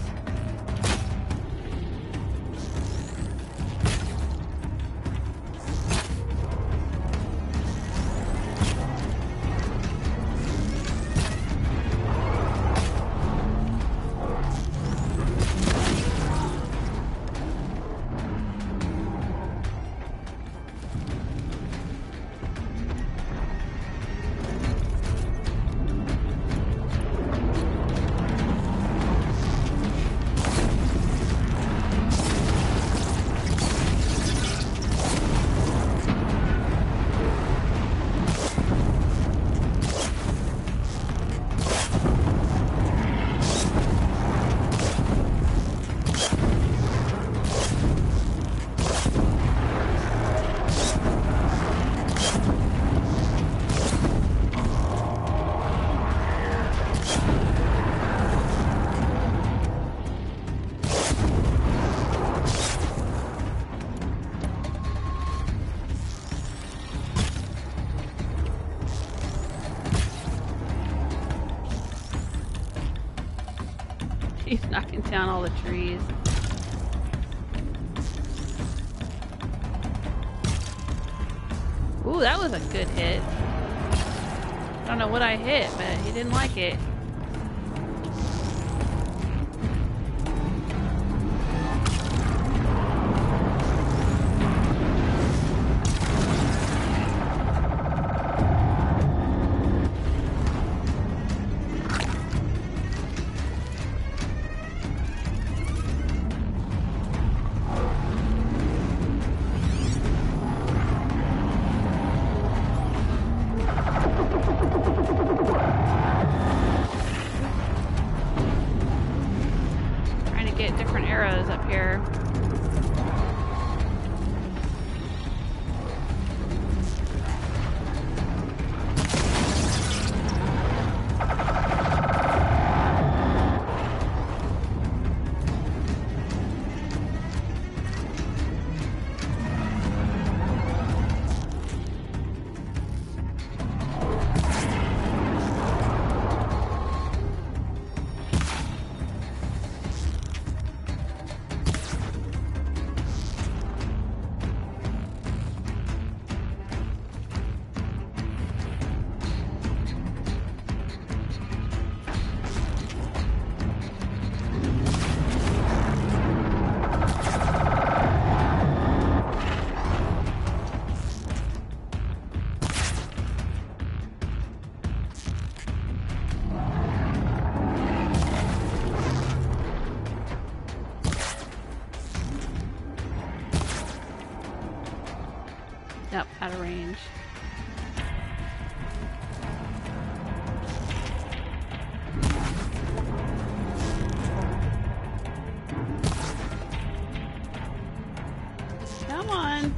She's knocking down all the trees. Ooh, that was a good hit. I don't know what I hit, but he didn't like it. Nope, out of range. Come on.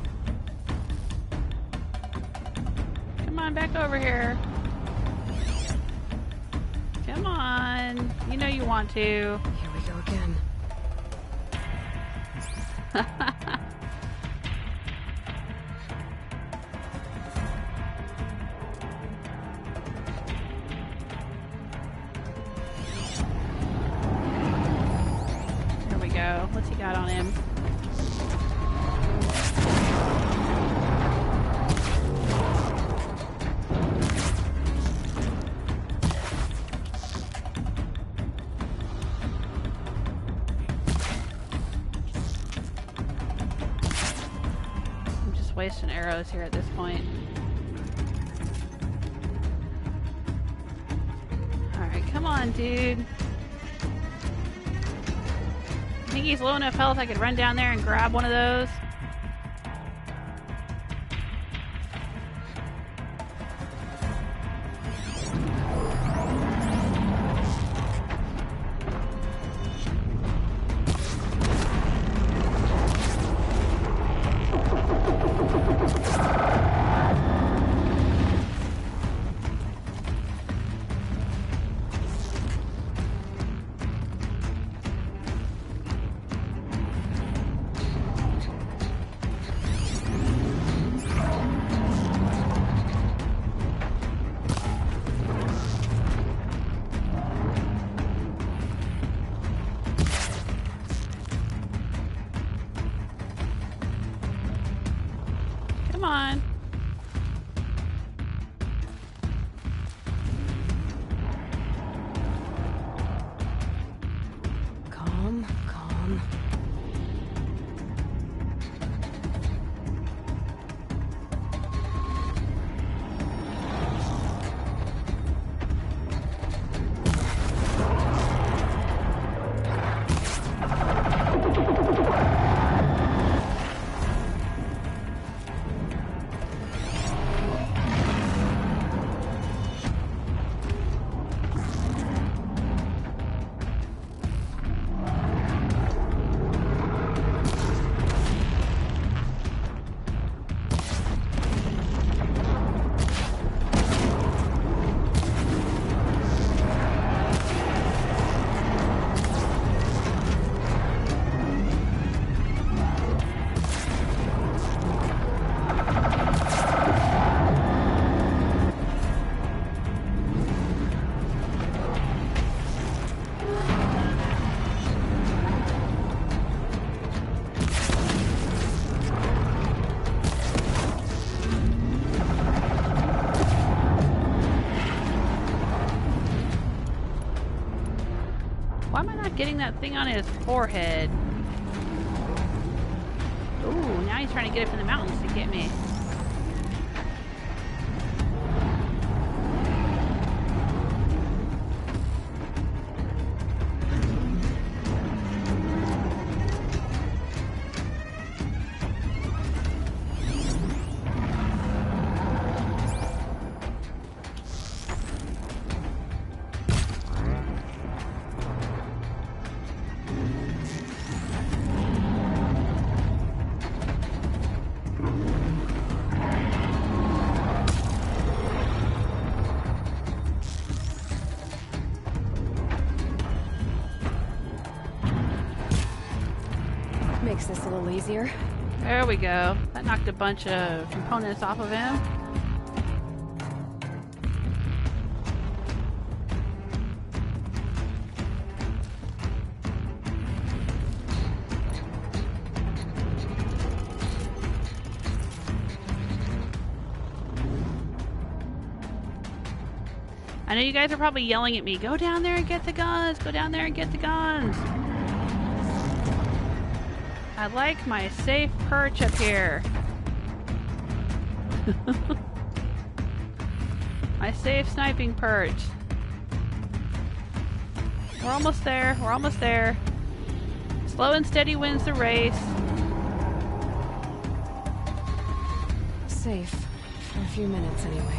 Come on back over here. Come on. You know you want to. Here we go again. What's he got on him? I'm just wasting arrows here at this point. Alright, come on, dude. I think he's low enough health I could run down there and grab one of those. Why am I not getting that thing on his forehead? Ooh, now he's trying to get up in the mountains to get me. Makes this a little easier. There we go. That knocked a bunch of components off of him. I know you guys are probably yelling at me, go down there and get the guns, go down there and get the guns. I like my safe perch up here. My safe sniping perch. We're almost there, we're almost there. Slow and steady wins the race. Safe. For a few minutes anyway.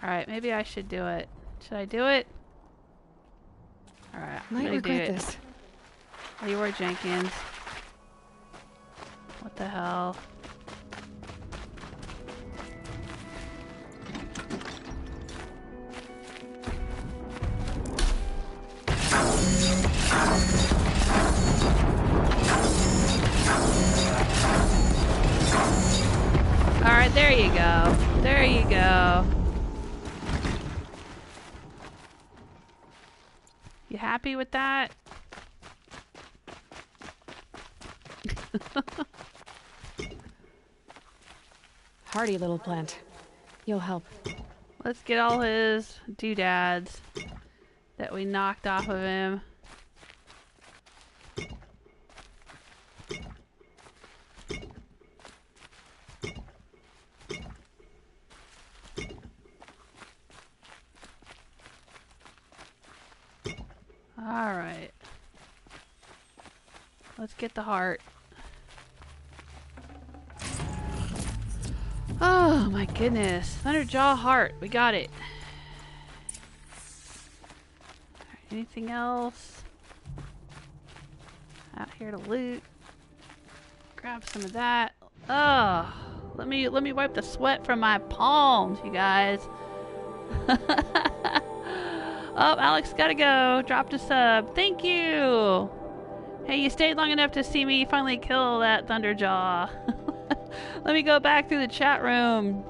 Alright, maybe I should do it. Should I do it? Alright, I'm Might gonna do regret it. this. Leroy Jenkins. What the hell? Alright, there you go. There you go. You happy with that? Hardy little plant. You'll help. Let's get all his doodads that we knocked off of him. Alright. Let's get the heart. Oh my goodness. Thunderjaw heart. We got it. Anything else? Out here to loot. Grab some of that. Oh, let me wipe the sweat from my palms, you guys. Oh, Alex gotta go. Dropped a sub. Thank you. Hey, you stayed long enough to see me finally kill that Thunderjaw. Let me go back through the chat room.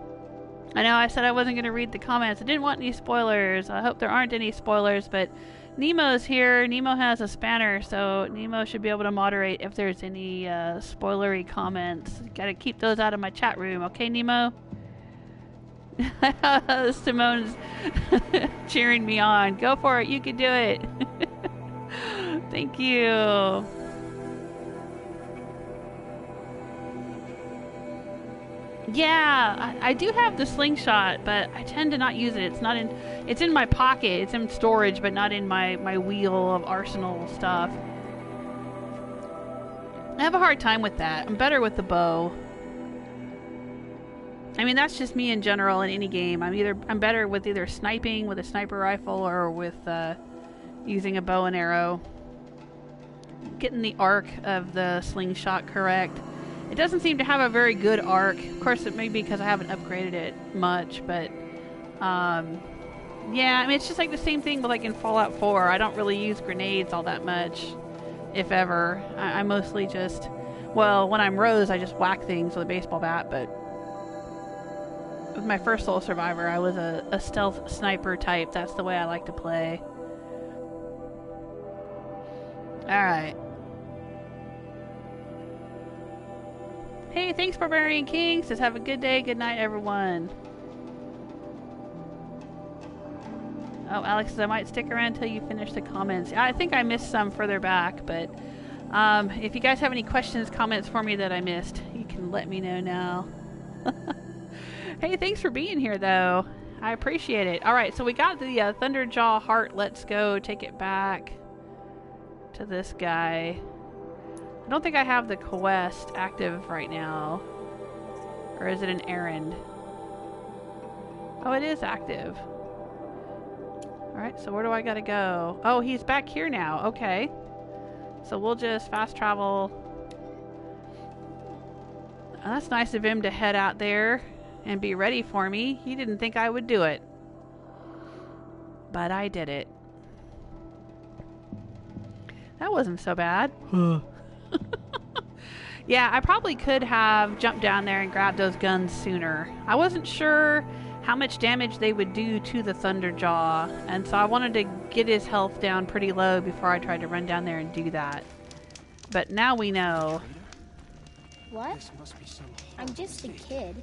I know I said I wasn't going to read the comments. I didn't want any spoilers. I hope there aren't any spoilers, but Nemo's here. Nemo has a spanner, so Nemo should be able to moderate if there's any spoilery comments. Gotta keep those out of my chat room, okay, Nemo? Simone's cheering me on. Go for it. You can do it. Thank you. Yeah, I do have the slingshot, but I tend to not use it. It's in my pocket. It's in storage, but not in my wheel of arsenal stuff. I have a hard time with that. I'm better with the bow. I mean, that's just me in general in any game. I'm better with either sniping with a sniper rifle or with using a bow and arrow. Getting the arc of the slingshot correct. It doesn't seem to have a very good arc. Of course, it may be because I haven't upgraded it much, but yeah, I mean, it's just like the same thing with like in Fallout 4. I don't really use grenades all that much, if ever. I mostly just, well, when I'm Rose, I just whack things with a baseball bat, but with my first Soul Survivor, I was a stealth sniper type. That's the way I like to play. Alright. Hey, thanks, Barbarian King. Says have a good day. Good night, everyone. Oh, Alex says I might stick around until you finish the comments. I think I missed some further back, but if you guys have any questions, comments for me that I missed, you can let me know now. Hey, thanks for being here, though. I appreciate it. All right, so we got the Thunderjaw heart. Let's go take it back to this guy. I don't think I have the quest active right now. Or is it an errand? Oh, it is active. Alright, so where do I gotta go? Oh, he's back here now. Okay. So we'll just fast travel. Oh, that's nice of him to head out there and be ready for me. He didn't think I would do it. But I did it. That wasn't so bad. Yeah, I probably could have jumped down there and grabbed those guns sooner. I wasn't sure how much damage they would do to the Thunderjaw, and so I wanted to get his health down pretty low before I tried to run down there and do that. But now we know. What? I'm just a kid.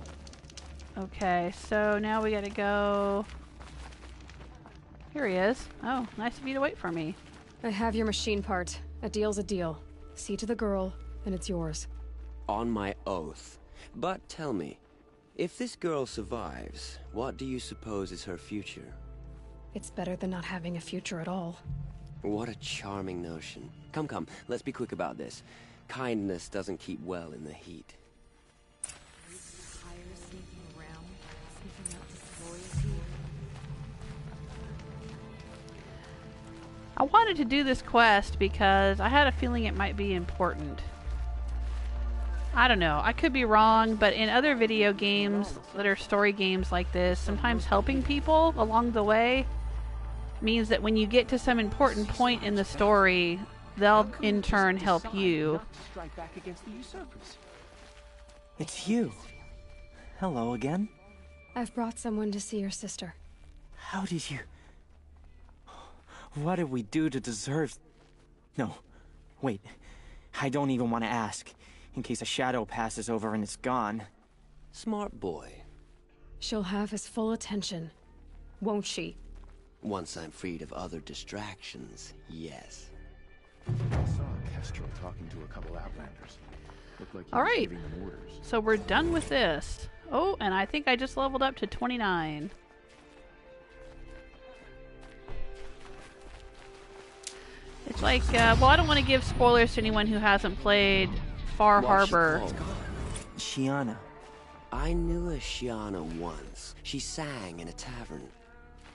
Okay, so now we gotta go... Here he is. Oh, nice of you to wait for me. I have your machine part. A deal's a deal. See to the girl, and it's yours. On my oath. But tell me, if this girl survives, what do you suppose is her future? It's better than not having a future at all. What a charming notion. Come, come, let's be quick about this. Kindness doesn't keep well in the heat. I wanted to do this quest because I had a feeling it might be important. I don't know, I could be wrong, but in other video games that are story games like this, sometimes helping people along the way means that when you get to some important point in the story, they'll in turn help you. It's you. Hello again. I've brought someone to see your sister. How did you... What did we do to deserve... No, wait. I don't even want to ask, in case a shadow passes over and it's gone. Smart boy. She'll have his full attention, won't she? Once I'm freed of other distractions, yes. I saw Kestrel talking to a couple Outlanders. Looked like he All was right, giving them orders. so we're done with this. Oh, and I think I just leveled up to 29. It's like, well, I don't want to give spoilers to anyone who hasn't played Far Harbor. Chiana. I knew a Chiana once. She sang in a tavern.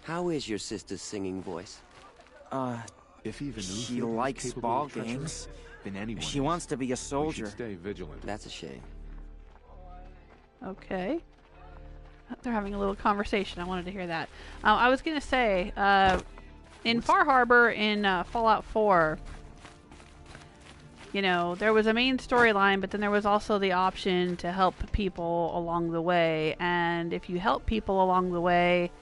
How is your sister's singing voice? If even She likes ball games. She wants to be a soldier. Stay vigilant. That's a shame. Okay. They're having a little conversation. I wanted to hear that. I was going to say, in Far Harbor in Fallout 4, you know, there was a main storyline, but then there was also the option to help people along the way. And if you help people along the way,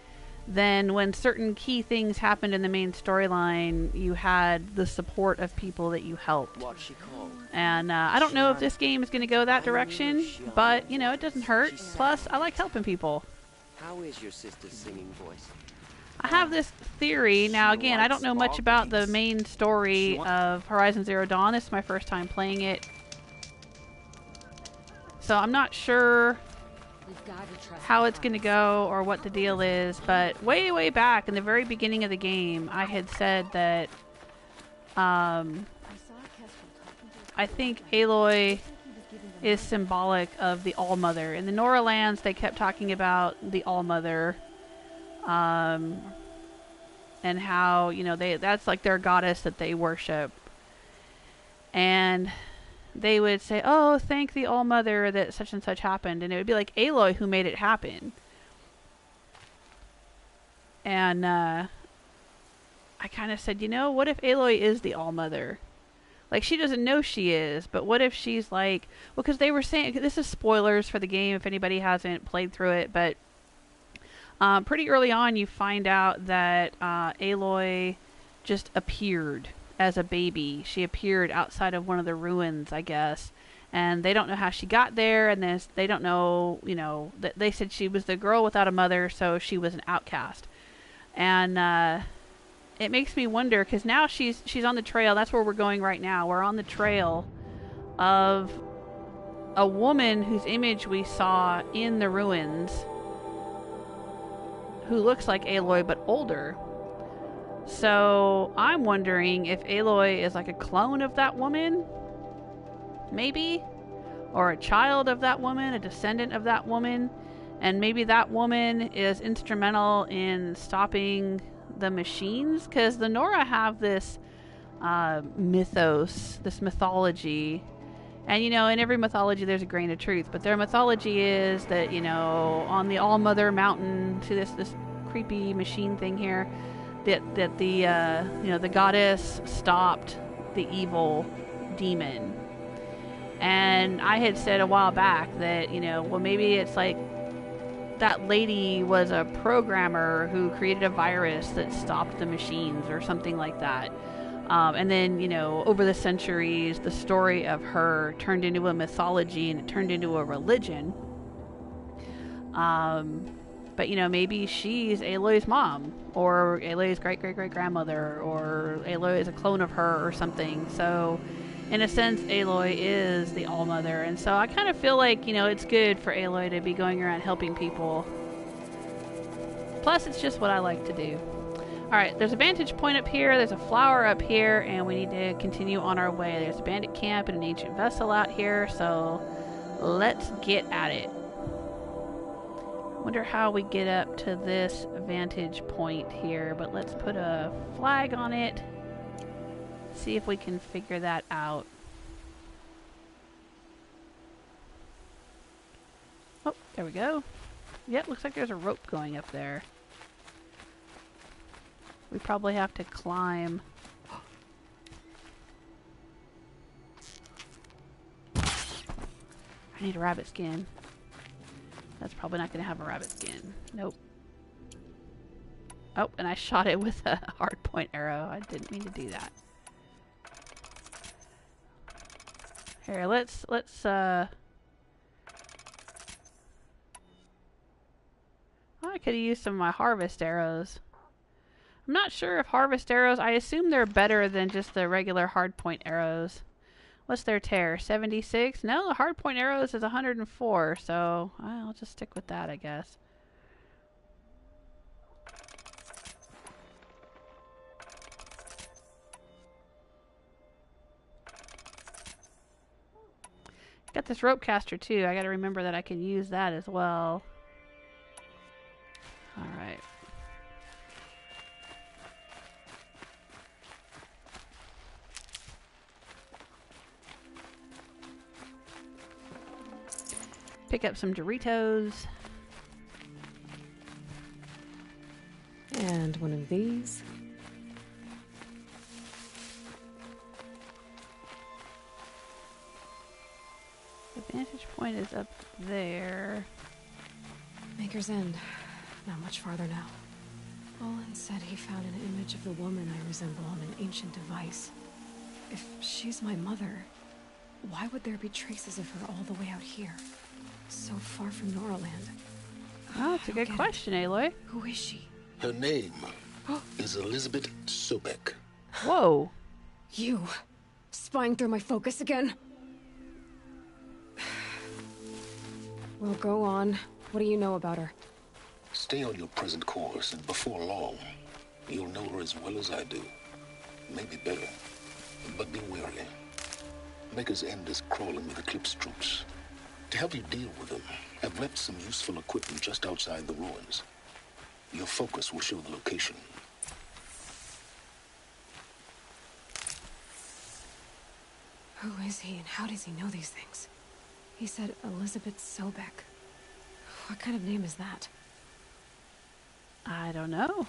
then when certain key things happened in the main storyline, you had the support of people that you helped. What's she called? And I don't know if this game is going to go that direction, but, you know, it doesn't hurt. Plus, I like helping people. How is your sister's singing voice? I have this theory. Now, again, I don't know much about the main story of Horizon Zero Dawn. This is my first time playing it. So I'm not sure how it's going to go or what the deal is, but way, way back in the very beginning of the game, I had said that I think Aloy is symbolic of the All-Mother. In the Nora lands, they kept talking about the All-Mother. And how, you know, that's like their goddess that they worship. And they would say, oh, thank the All-Mother that such and such happened. And it would be like Aloy who made it happen. And I kind of said, you know, what if Aloy is the All-Mother? Like, she doesn't know she is, but what if she's like... Well, because they were saying... This is spoilers for the game if anybody hasn't played through it, but... pretty early on, you find out that Aloy just appeared as a baby. She appeared outside of one of the ruins, I guess. and they don't know how she got there, and they don't know, you know, that they said she was the girl without a mother, so she was an outcast. And it makes me wonder, because now she's on the trail. That's where we're going right now. We're on the trail of a woman whose image we saw in the ruins, who looks like Aloy but older. So I'm wondering if Aloy is like a clone of that woman, maybe, or a child of that woman, a descendant of that woman, and maybe that woman is instrumental in stopping the machines, because the Nora have this mythos, this mythology. And, you know, in every mythology there's a grain of truth, but their mythology is that, you know, on the All-Mother Mountain, to this creepy machine thing here, that the, you know, the goddess stopped the evil demon. And I had said a while back that, you know, well, maybe it's like that lady was a programmer who created a virus that stopped the machines or something like that. And then, you know, over the centuries, the story of her turned into a mythology and it turned into a religion. But, you know, maybe she's Aloy's mom, or Aloy's great-great-great-grandmother, or Aloy is a clone of her or something. So, in a sense, Aloy is the All-Mother. And so I kind of feel like, you know, it's good for Aloy to be going around helping people. Plus, it's just what I like to do. Alright, there's a vantage point up here, there's a flower up here, and we need to continue on our way. There's a bandit camp and an ancient vessel out here, so let's get at it. Wonder how we get up to this vantage point here, but let's put a flag on it. See if we can figure that out. Oh, there we go. Yep, looks like there's a rope going up there. We probably have to climb. I need a rabbit skin. That's probably not going to have a rabbit skin. Nope. Oh, and I shot it with a hardpoint arrow. I didn't mean to do that. Here, let's I could have used some of my harvest arrows. I'm not sure if harvest arrows, I assume they're better than just the regular hardpoint arrows. What's their tear? 76? No, the hardpoint arrows is 104, so I'll just stick with that, I guess. Got this rope caster too. I gotta remember that I can use that as well. Alright. Pick up some Doritos. And one of these. The vantage point is up there. Maker's End. Not much farther now. Olin said he found an image of the woman I resemble on an ancient device. If she's my mother, why would there be traces of her all the way out here? So far from Noraland. Oh, that's a good question, Aloy. Who is she? Her name is Elizabeth Sobek. Whoa. You. Spying through my focus again? Well, go on. What do you know about her? Stay on your present course, and before long, you'll know her as well as I do. Maybe better. But be wary. Maker's End is crawling with Eclipse troops. To help you deal with them, I've left some useful equipment just outside the ruins. Your focus will show the location. Who is he and how does he know these things? He said Elizabeth Sobek. What kind of name is that? I don't know.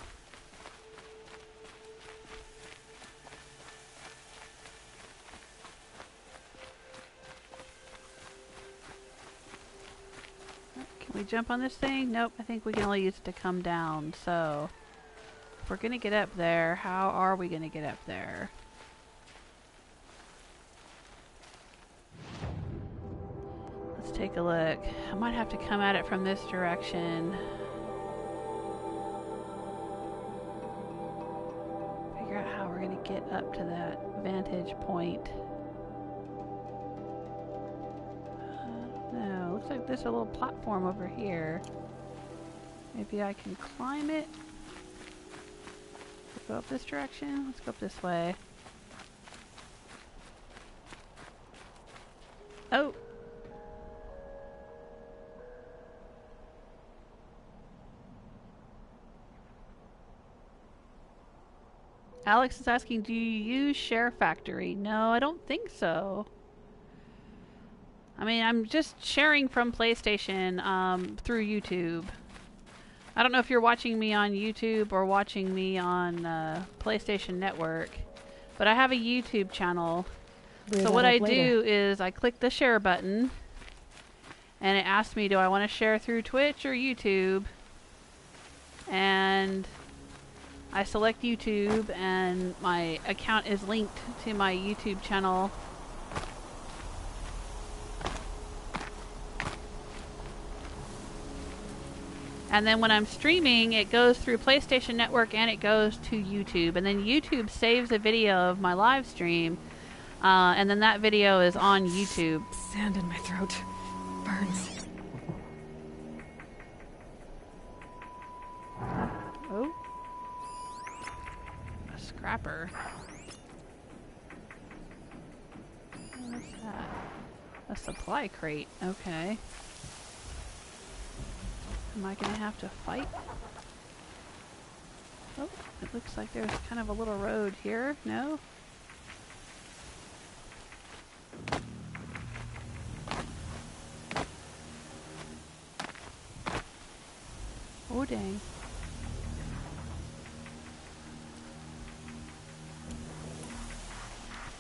Can we jump on this thing? Nope, I think we can only use it to come down. So, if we're gonna get up there, how are we gonna get up there? take a look. I might have to come at it from this direction. Figure out how we're gonna get up to that vantage point. No, looks like there's a little platform over here. Maybe I can climb it. Go up this direction. Let's go up this way. Oh! Alex is asking, do you use Share Factory? No, I don't think so. I mean, I'm just sharing from PlayStation through YouTube. I don't know if you're watching me on YouTube or watching me on PlayStation Network, but I have a YouTube channel. So what I do is I click the share button, and it asks me, do I want to share through Twitch or YouTube? And I select YouTube, and my account is linked to my YouTube channel. And then when I'm streaming, it goes through PlayStation Network and it goes to YouTube. And then YouTube saves a video of my live stream. And then that video is on YouTube. Sand in my throat. Burns. Oh. A scrapper. What's that? A supply crate. Okay. Am I going to have to fight? Oh, it looks like there's kind of a little road here. No? Oh, dang.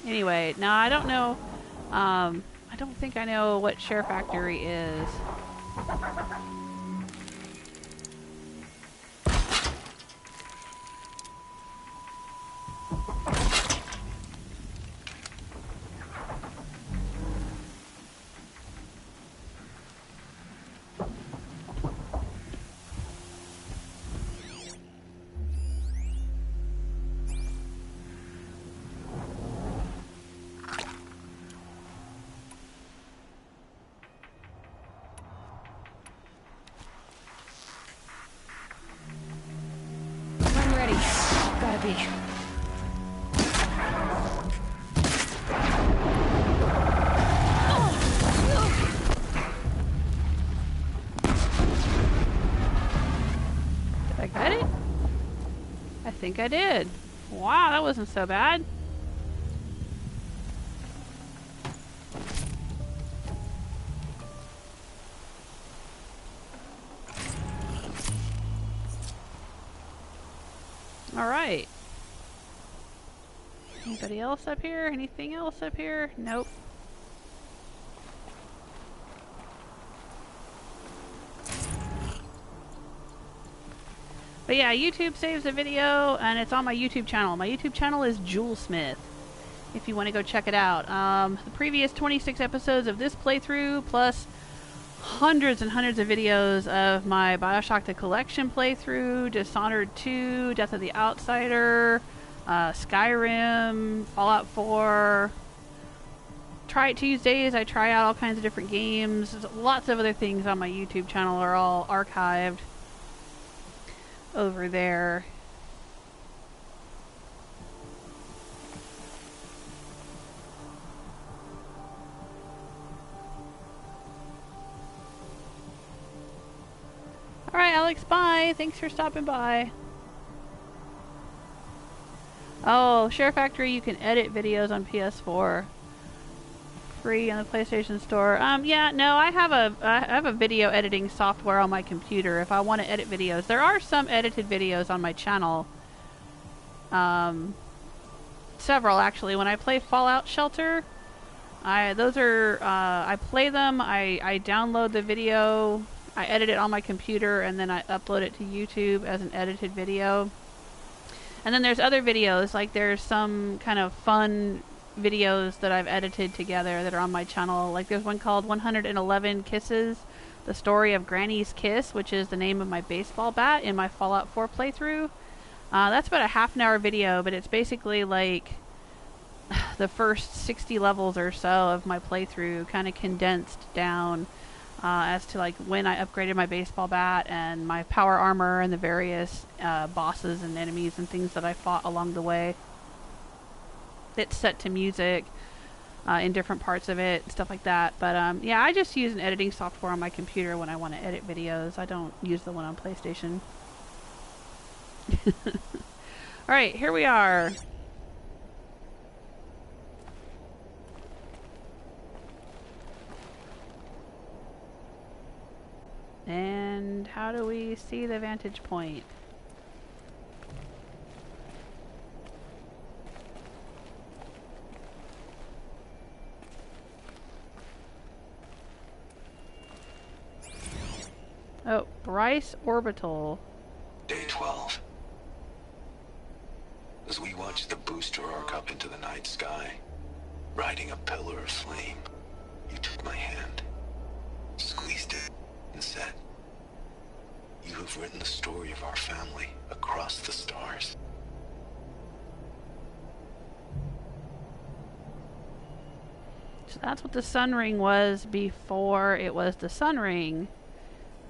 Anyway, now I don't know, I don't think I know what Share Factory is. I think I did. Wow, that wasn't so bad. All right. Anybody else up here? Anything else up here? Nope. But yeah, YouTube saves a video, and it's on my YouTube channel. My YouTube channel is Jewelsmith, if you want to go check it out. The previous 26 episodes of this playthrough, plus hundreds and hundreds of videos of my Bioshock the Collection playthrough, Dishonored 2, Death of the Outsider, Skyrim, Fallout 4, Try It Tuesdays. I try out all kinds of different games. There's lots of other things on my YouTube channel are all archived over there. Alright, Alex, bye. Thanks for stopping by. Oh, Share Factory, you can edit videos on PS4. Free on the PlayStation Store. Yeah, no, I have a video editing software on my computer if I want to edit videos. There are some edited videos on my channel. Several actually. When I play Fallout Shelter, I play them, I download the video, I edit it on my computer, and then I upload it to YouTube as an edited video. And then there's other videos, like there's some kind of fun videos that I've edited together that are on my channel. Like there's one called 111 Kisses, the story of Granny's Kiss, which is the name of my baseball bat in my Fallout 4 playthrough. That's about a half-an-hour video, but it's basically like the first 60 levels or so of my playthrough kind of condensed down as to like when I upgraded my baseball bat and my power armor and the various bosses and enemies and things that I fought along the way. It's set to music in different parts of it, stuff like that. But yeah, I just use an editing software on my computer when I want to edit videos. I don't use the one on PlayStation. Alright, here we are. And how do we see the vantage point? Oh, Bryce Orbital. Day 12. As we watched the booster arc up into the night sky, riding a pillar of flame, you took my hand, squeezed it, and said, "You have written the story of our family across the stars." So that's what the sun ring was before it was the sun ring.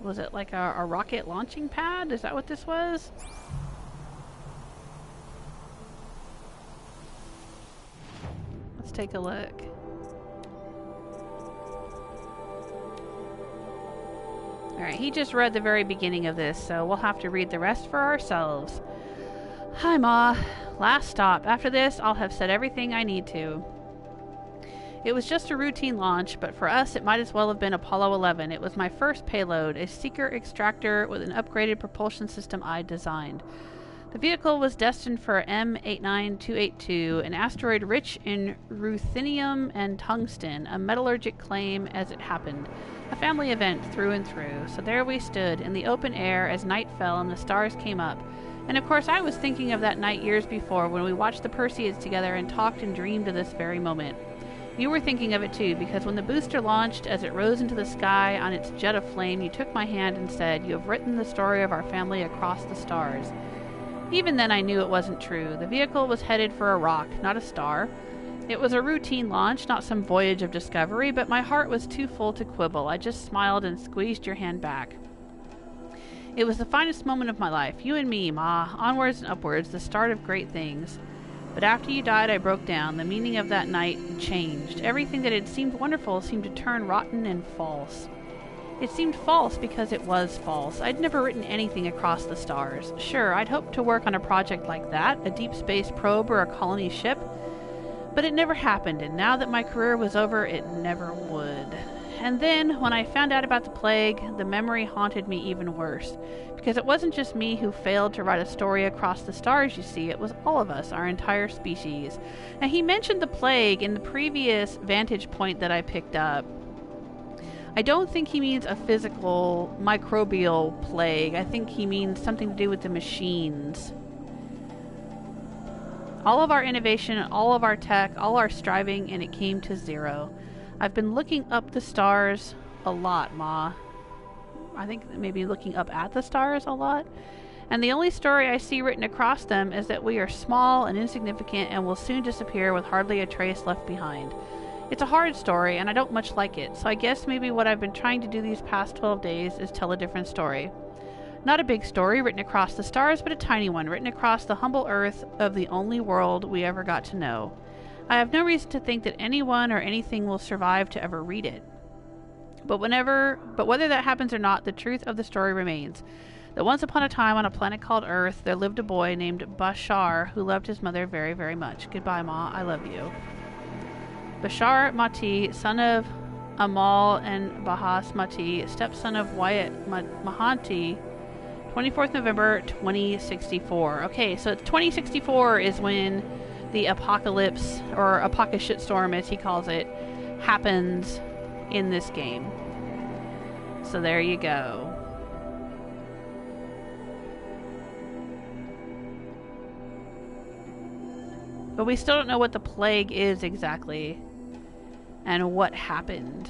Was it like a rocket launching pad? Is that what this was? Let's take a look. Alright, he just read the very beginning of this, so we'll have to read the rest for ourselves. Hi, Ma. Last stop. After this, I'll have said everything I need to. It was just a routine launch, but for us it might as well have been Apollo 11. It was my first payload, a seeker extractor with an upgraded propulsion system I designed. The vehicle was destined for M89282, an asteroid rich in ruthenium and tungsten, a metallurgic claim as it happened. A family event through and through. So there we stood, in the open air as night fell and the stars came up. And of course I was thinking of that night years before when we watched the Perseids together and talked and dreamed of this very moment. You were thinking of it too, because when the booster launched, as it rose into the sky on its jet of flame, you took my hand and said, "You have written the story of our family across the stars." Even then I knew it wasn't true. The vehicle was headed for a rock, not a star. It was a routine launch, not some voyage of discovery, but my heart was too full to quibble. I just smiled and squeezed your hand back. It was the finest moment of my life. You and me, Ma. Onwards and upwards, the start of great things. But after you died, I broke down. The meaning of that night changed. Everything that had seemed wonderful seemed to turn rotten and false. It seemed false because it was false. I'd never written anything across the stars. Sure, I'd hoped to work on a project like that, a deep space probe or a colony ship, but it never happened, and now that my career was over, it never would. And then, when I found out about the plague, the memory haunted me even worse. Because it wasn't just me who failed to write a story across the stars, you see. It was all of us, our entire species. And he mentioned the plague in the previous vantage point that I picked up. I don't think he means a physical, microbial plague. I think he means something to do with the machines. All of our innovation, all of our tech, all our striving, and it came to zero. I've been looking up the stars a lot, Ma. I think maybe looking up at the stars a lot. And the only story I see written across them is that we are small and insignificant and will soon disappear with hardly a trace left behind. It's a hard story, and I don't much like it, so I guess maybe what I've been trying to do these past 12 days is tell a different story. Not a big story written across the stars, but a tiny one written across the humble earth of the only world we ever got to know. I have no reason to think that anyone or anything will survive to ever read it. But whether that happens or not, the truth of the story remains. That once upon a time on a planet called Earth, there lived a boy named Bashar who loved his mother very, very much. Goodbye, Ma. I love you. Bashar Mati, son of Amal and Bahas Mati, stepson of Wyatt Mahanti, 24th November 2064. Okay, so 2064 is when the apocalypse, or Apoca shitstorm as he calls it, happens in this game. So there you go. But we still don't know what the plague is exactly and what happened.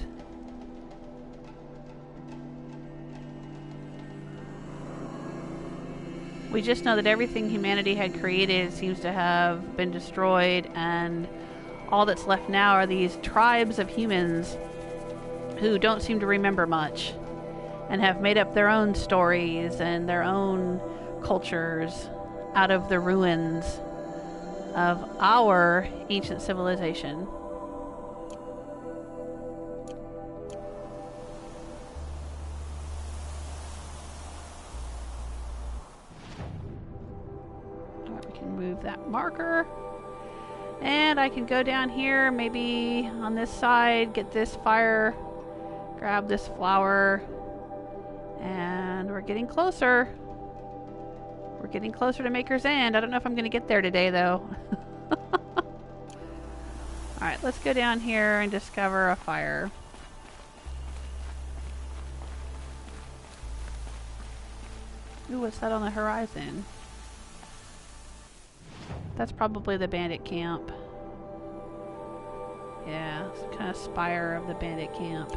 We just know that everything humanity had created seems to have been destroyed, and all that's left now are these tribes of humans who don't seem to remember much and have made up their own stories and their own cultures out of the ruins of our ancient civilization. Alright, we can move that marker. And I can go down here, maybe on this side, get this fire, grab this flower, and we're getting closer. We're getting closer to Maker's End. I don't know if I'm going to get there today, though. Alright, let's go down here and discover a fire. Ooh, what's that on the horizon? That's probably the bandit camp. Yeah, some kind of spire of the bandit camp.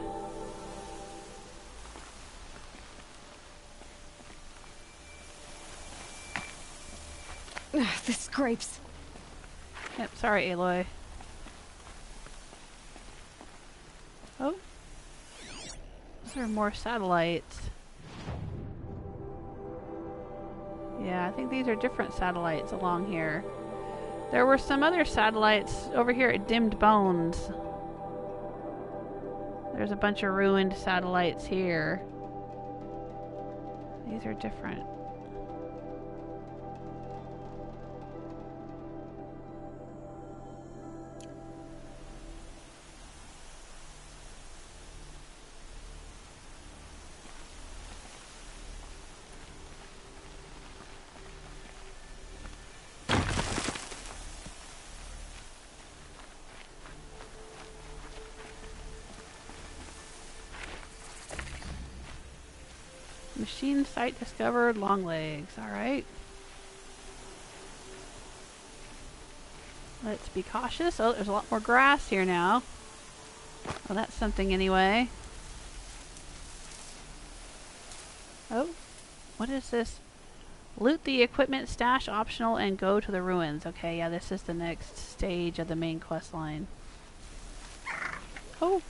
Ugh, this scrapes. Yep, sorry, Aloy. Oh. Those are more satellites. Yeah, I think these are different satellites along here. There were some other satellites over here at Dimmed Bones. There's a bunch of ruined satellites here. These are different. Machine site discovered, long legs. Alright. Let's be cautious. Oh, there's a lot more grass here now. Well, that's something anyway. Oh, what is this? Loot the equipment stash, optional, and go to the ruins. Okay, yeah, this is the next stage of the main quest line. Oh.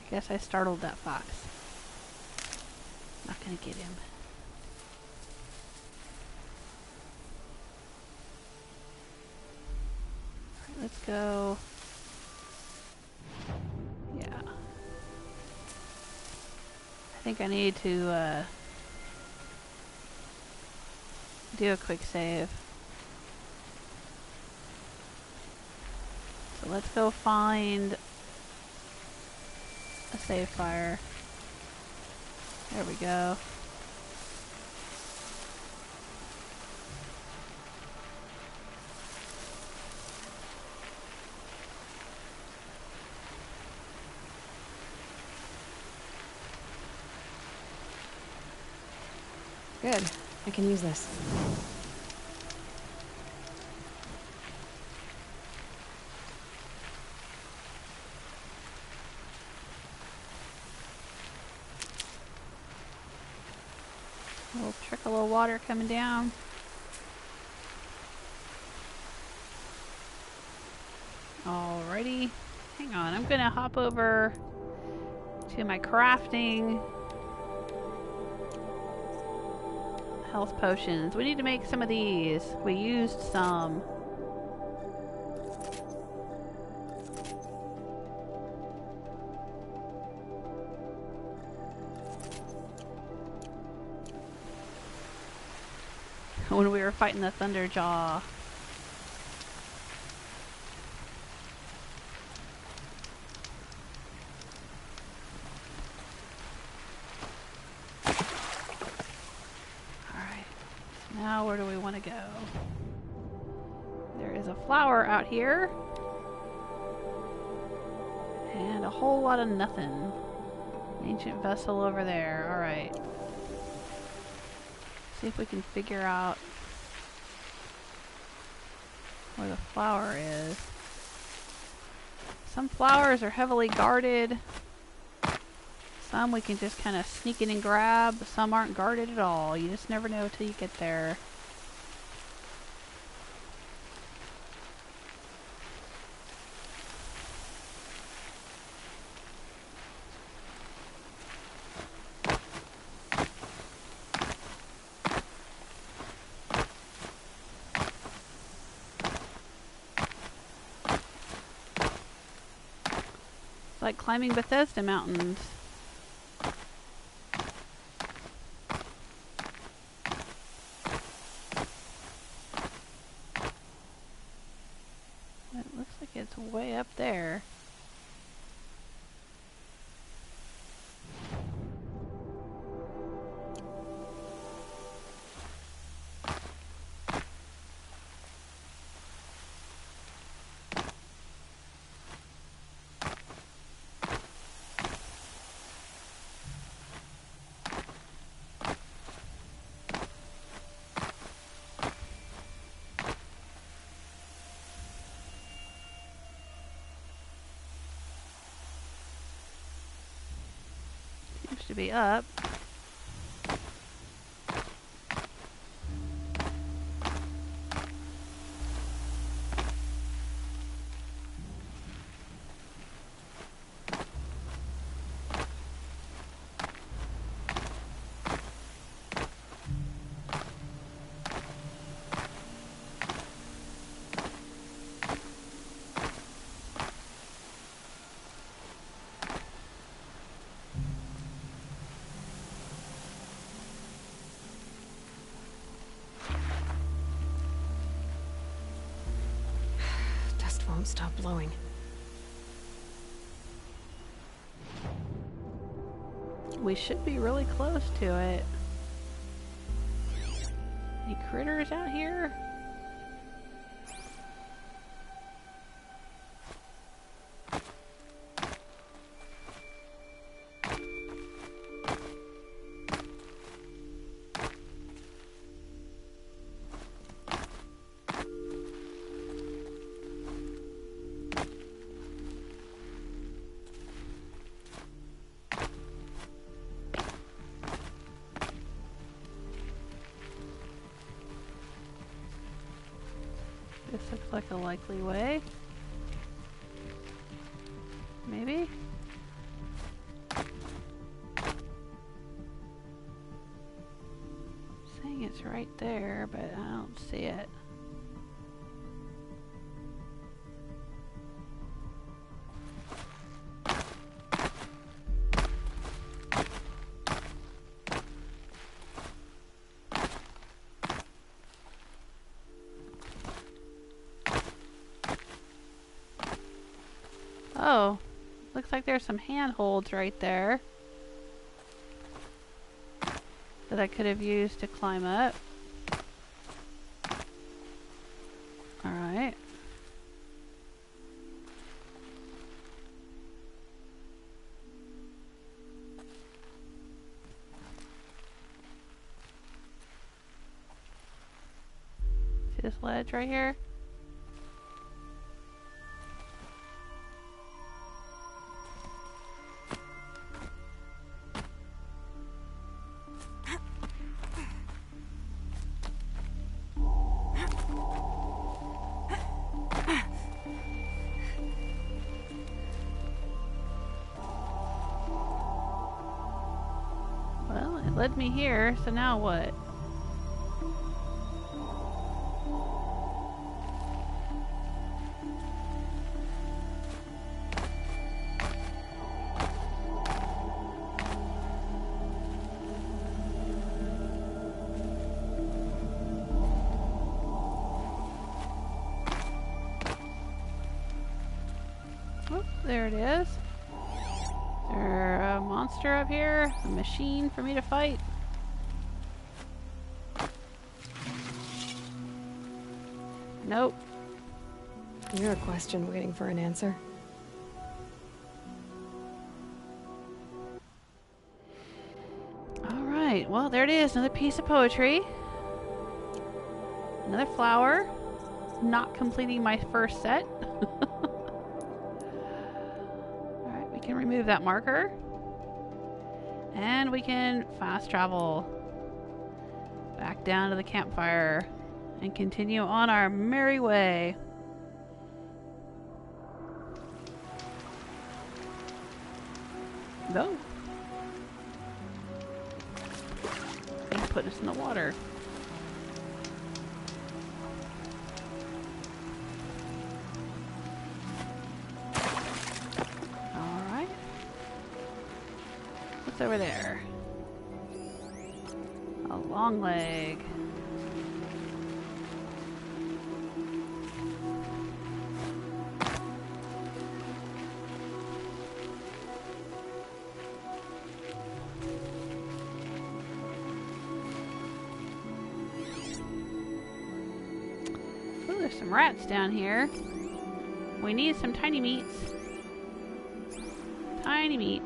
Guess I startled that fox. Not gonna get him. Alright, let's go. Yeah. I think I need to do a quick save. So let's go find a save fire. There we go. Good. I can use this. A little trickle of water coming down. Alrighty. Hang on, I'm gonna hop over to my crafting. Health potions. We need to make some of these. We used some. When we were fighting the Thunderjaw. Alright. Now where do we want to go? There is a flower out here. a whole lot of nothing. Ancient vessel over there. Alright. See if we can figure out where the flower is. Some flowers are heavily guarded. Some we can just kind of sneak in and grab. Some aren't guarded at all. You just never know till you get there. Like climbing Bethesda mountains. It looks like it's way up there. To be up. Won't stop blowing. We should be really close to it. Any critters out here? This looks like a likely way. Maybe? Saying it's right there, but I don't see it. Oh, looks like there's some handholds right there that I could have used to climb up. Alright. See this ledge right here? Led me here, so now what? Oh, there it is. Is there a monster up here? A machine for me to fight? Nope. You're a question waiting for an answer. well, there it is. Another piece of poetry. Another flower. Not completing my first set. Alright, we can remove that marker. And we can fast travel back down to the campfire and continue on our merry way. No. They put us in the water. Alright. What's over there? A long leg. Oh, there's some rats down here. We need some tiny meats. Tiny meat.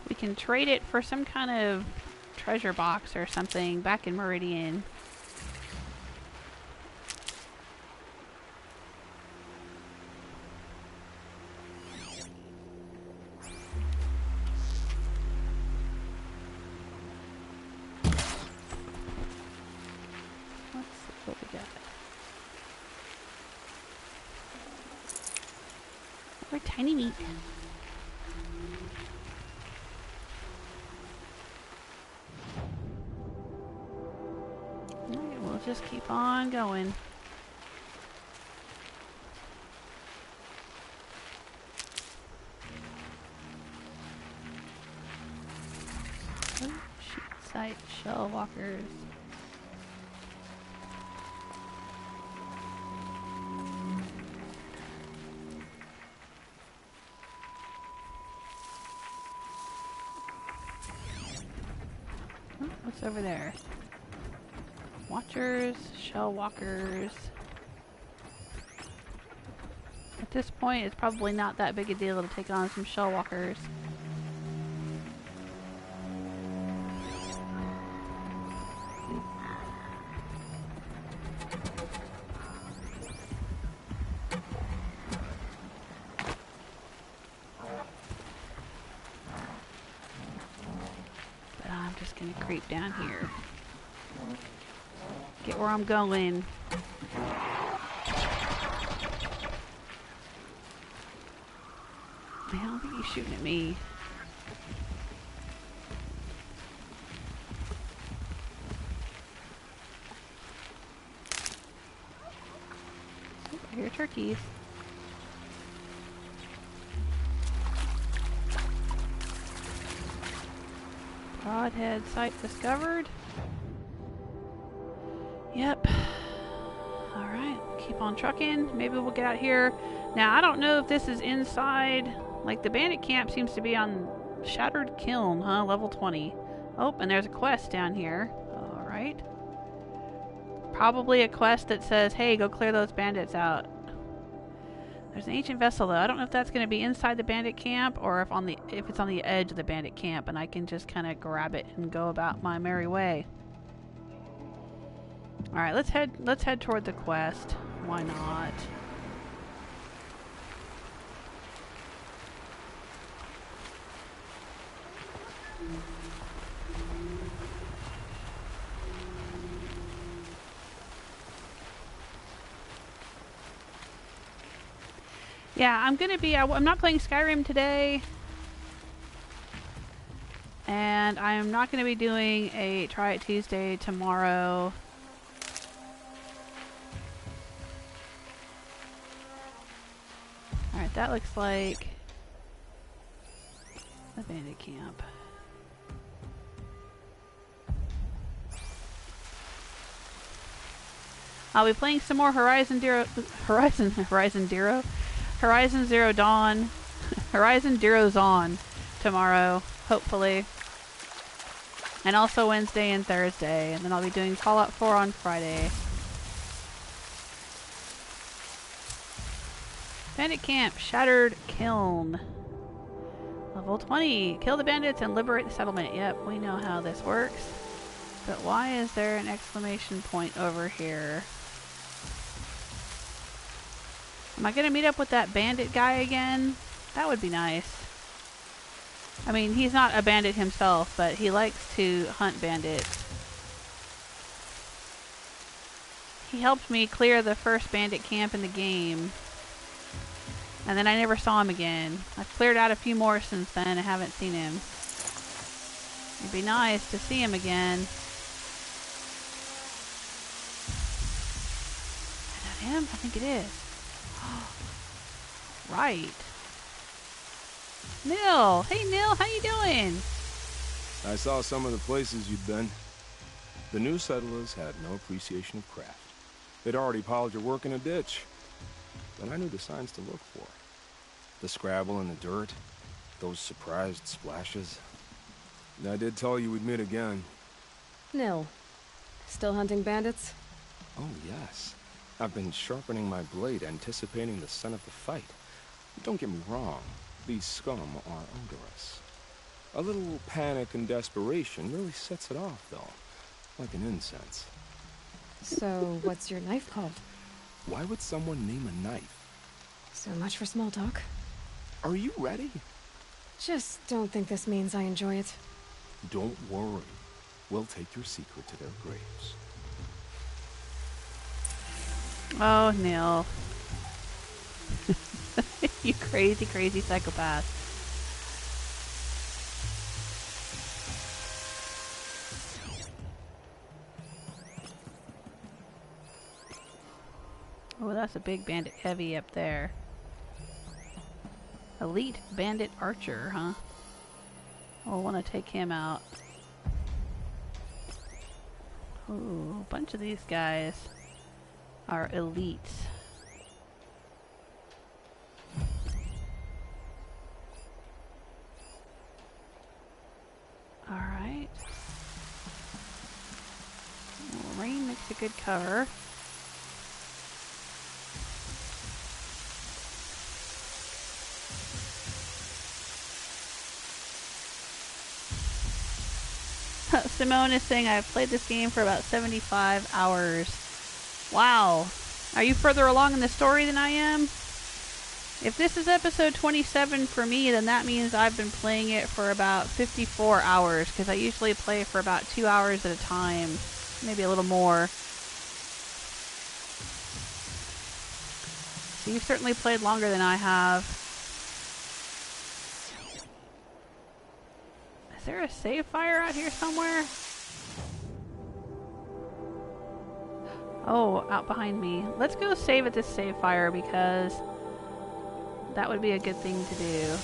We can trade it for some kind of treasure box or something back in Meridian. Let's see what we got. More tiny meat. Just keep on going. Oh, shoot sight shell walkers. Oh, what's over there? Watchers, shell walkers. At this point, it's probably not that big a deal to take on some shell walkers. But I'm just gonna creep down here. Get where I'm going. I don't think he's shooting at me. Oh, I hear turkeys. Broadhead site discovered. Yep. Alright, keep on trucking. Maybe we'll get out here. Now, I don't know if this is inside. Like, the bandit camp seems to be on Shattered Kiln, huh? Level 20. Oh, and there's a quest down here. Alright. Probably a quest that says, hey, go clear those bandits out. There's an ancient vessel, though. I don't know if that's going to be inside the bandit camp or if it's on the edge of the bandit camp, and I can just kind of grab it and go about my merry way. Alright, let's head toward the quest. Why not? Yeah, I'm not playing Skyrim today. And I'm not going to be doing a Try It Tuesday tomorrow. Alright, that looks like the bandit camp. I'll be playing some more Horizon Zero Dawn, Horizon Zero Dawn tomorrow, hopefully. And also Wednesday and Thursday. And then I'll be doing Fallout 4 on Friday. Bandit Camp, Shattered Kiln. Level 20. Kill the bandits and liberate the settlement. Yep, we know how this works. But why is there an exclamation point over here? Am I going to meet up with that bandit guy again? That would be nice. I mean, he's not a bandit himself, but he likes to hunt bandits. He helped me clear the first bandit camp in the game. And then I never saw him again. I've cleared out a few more since then. I haven't seen him. It'd be nice to see him again. Is that him? I think it is. Right. Nil! Hey Nil, how you doing? I saw some of the places you'd been. The new settlers had no appreciation of craft. They'd already piled your work in a ditch. But I knew the signs to look for. The scrabble in the dirt, those surprised splashes. I did tell you we'd meet again. Nil. Still hunting bandits? Oh, yes. I've been sharpening my blade, anticipating the scent of the fight. Don't get me wrong. These scum are odorous. A little panic and desperation really sets it off, though. Like an incense. So, what's your knife called? Why would someone name a knife? So much for small talk. Are you ready? Just don't think this means I enjoy it. Don't worry. We'll take your secret to their graves. Oh, Neil. You crazy, crazy psychopath. Oh, that's a big bandit heavy up there. Elite bandit archer, huh? I'll want to take him out. Ooh, a bunch of these guys are elites. Alright. Well, rain makes a good cover. Simone is saying I've played this game for about 75 hours. Wow. Are you further along in the story than I am? If this is episode 27 for me, then that means I've been playing it for about 54 hours, because I usually play for about 2 hours at a time. Maybe a little more. So you've certainly played longer than I have. Is there a save fire out here somewhere? Oh, out behind me. Let's go save at this save fire because that would be a good thing to do.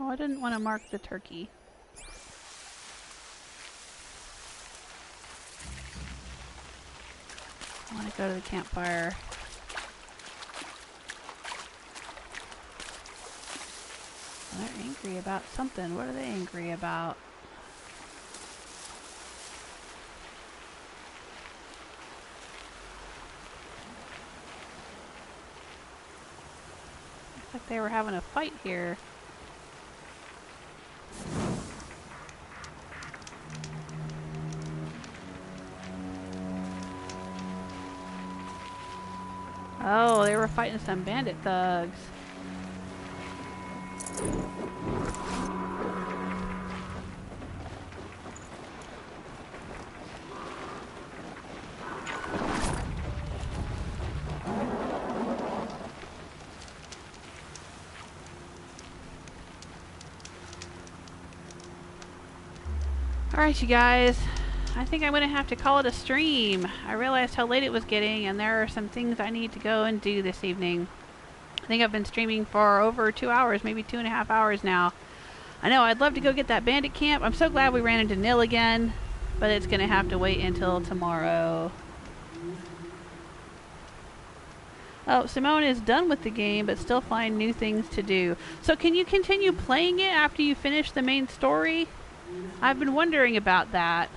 Oh, I didn't want to mark the turkey. I want to go to the campfire. They're angry about something. What are they angry about? Looks like they were having a fight here. Oh, they were fighting some bandit thugs. Alright, you guys. I think I'm going to have to call it a stream. I realized how late it was getting, and there are some things I need to go and do this evening. I think I've been streaming for over 2 hours, maybe 2.5 hours now. I know, I'd love to go get that bandit camp. I'm so glad we ran into Nil again, but it's going to have to wait until tomorrow. Oh, Simone is done with the game, but still find new things to do. So can you continue playing it after you finish the main story? I've been wondering about that.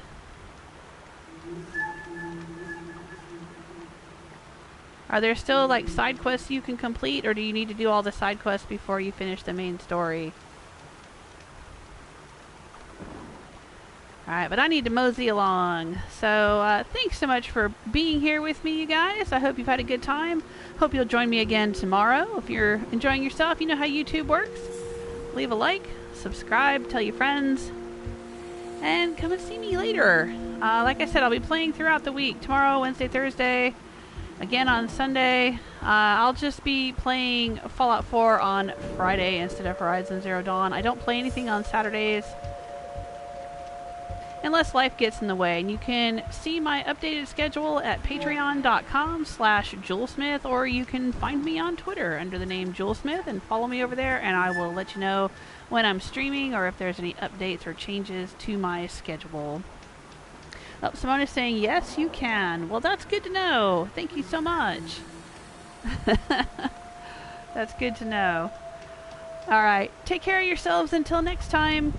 Are there still like side quests you can complete, or do you need to do all the side quests before you finish the main story? Alright, but I need to mosey along. So, thanks so much for being here with me, you guys. I hope you've had a good time. Hope you'll join me again tomorrow. If you're enjoying yourself, you know how YouTube works. Leave a like, subscribe, tell your friends, and come and see me later. Like I said, I'll be playing throughout the week. Tomorrow, Wednesday, Thursday, again on Sunday. I'll just be playing Fallout 4 on Friday instead of Horizon Zero Dawn. I don't play anything on Saturdays unless life gets in the way. And you can see my updated schedule at patreon.com/JewelSmith, or you can find me on Twitter under the name JewelSmith and follow me over there, and I will let you know when I'm streaming or if there's any updates or changes to my schedule. Oh, Simone is saying, yes, you can. Well, that's good to know. Thank you so much. That's good to know. Alright, take care of yourselves until next time.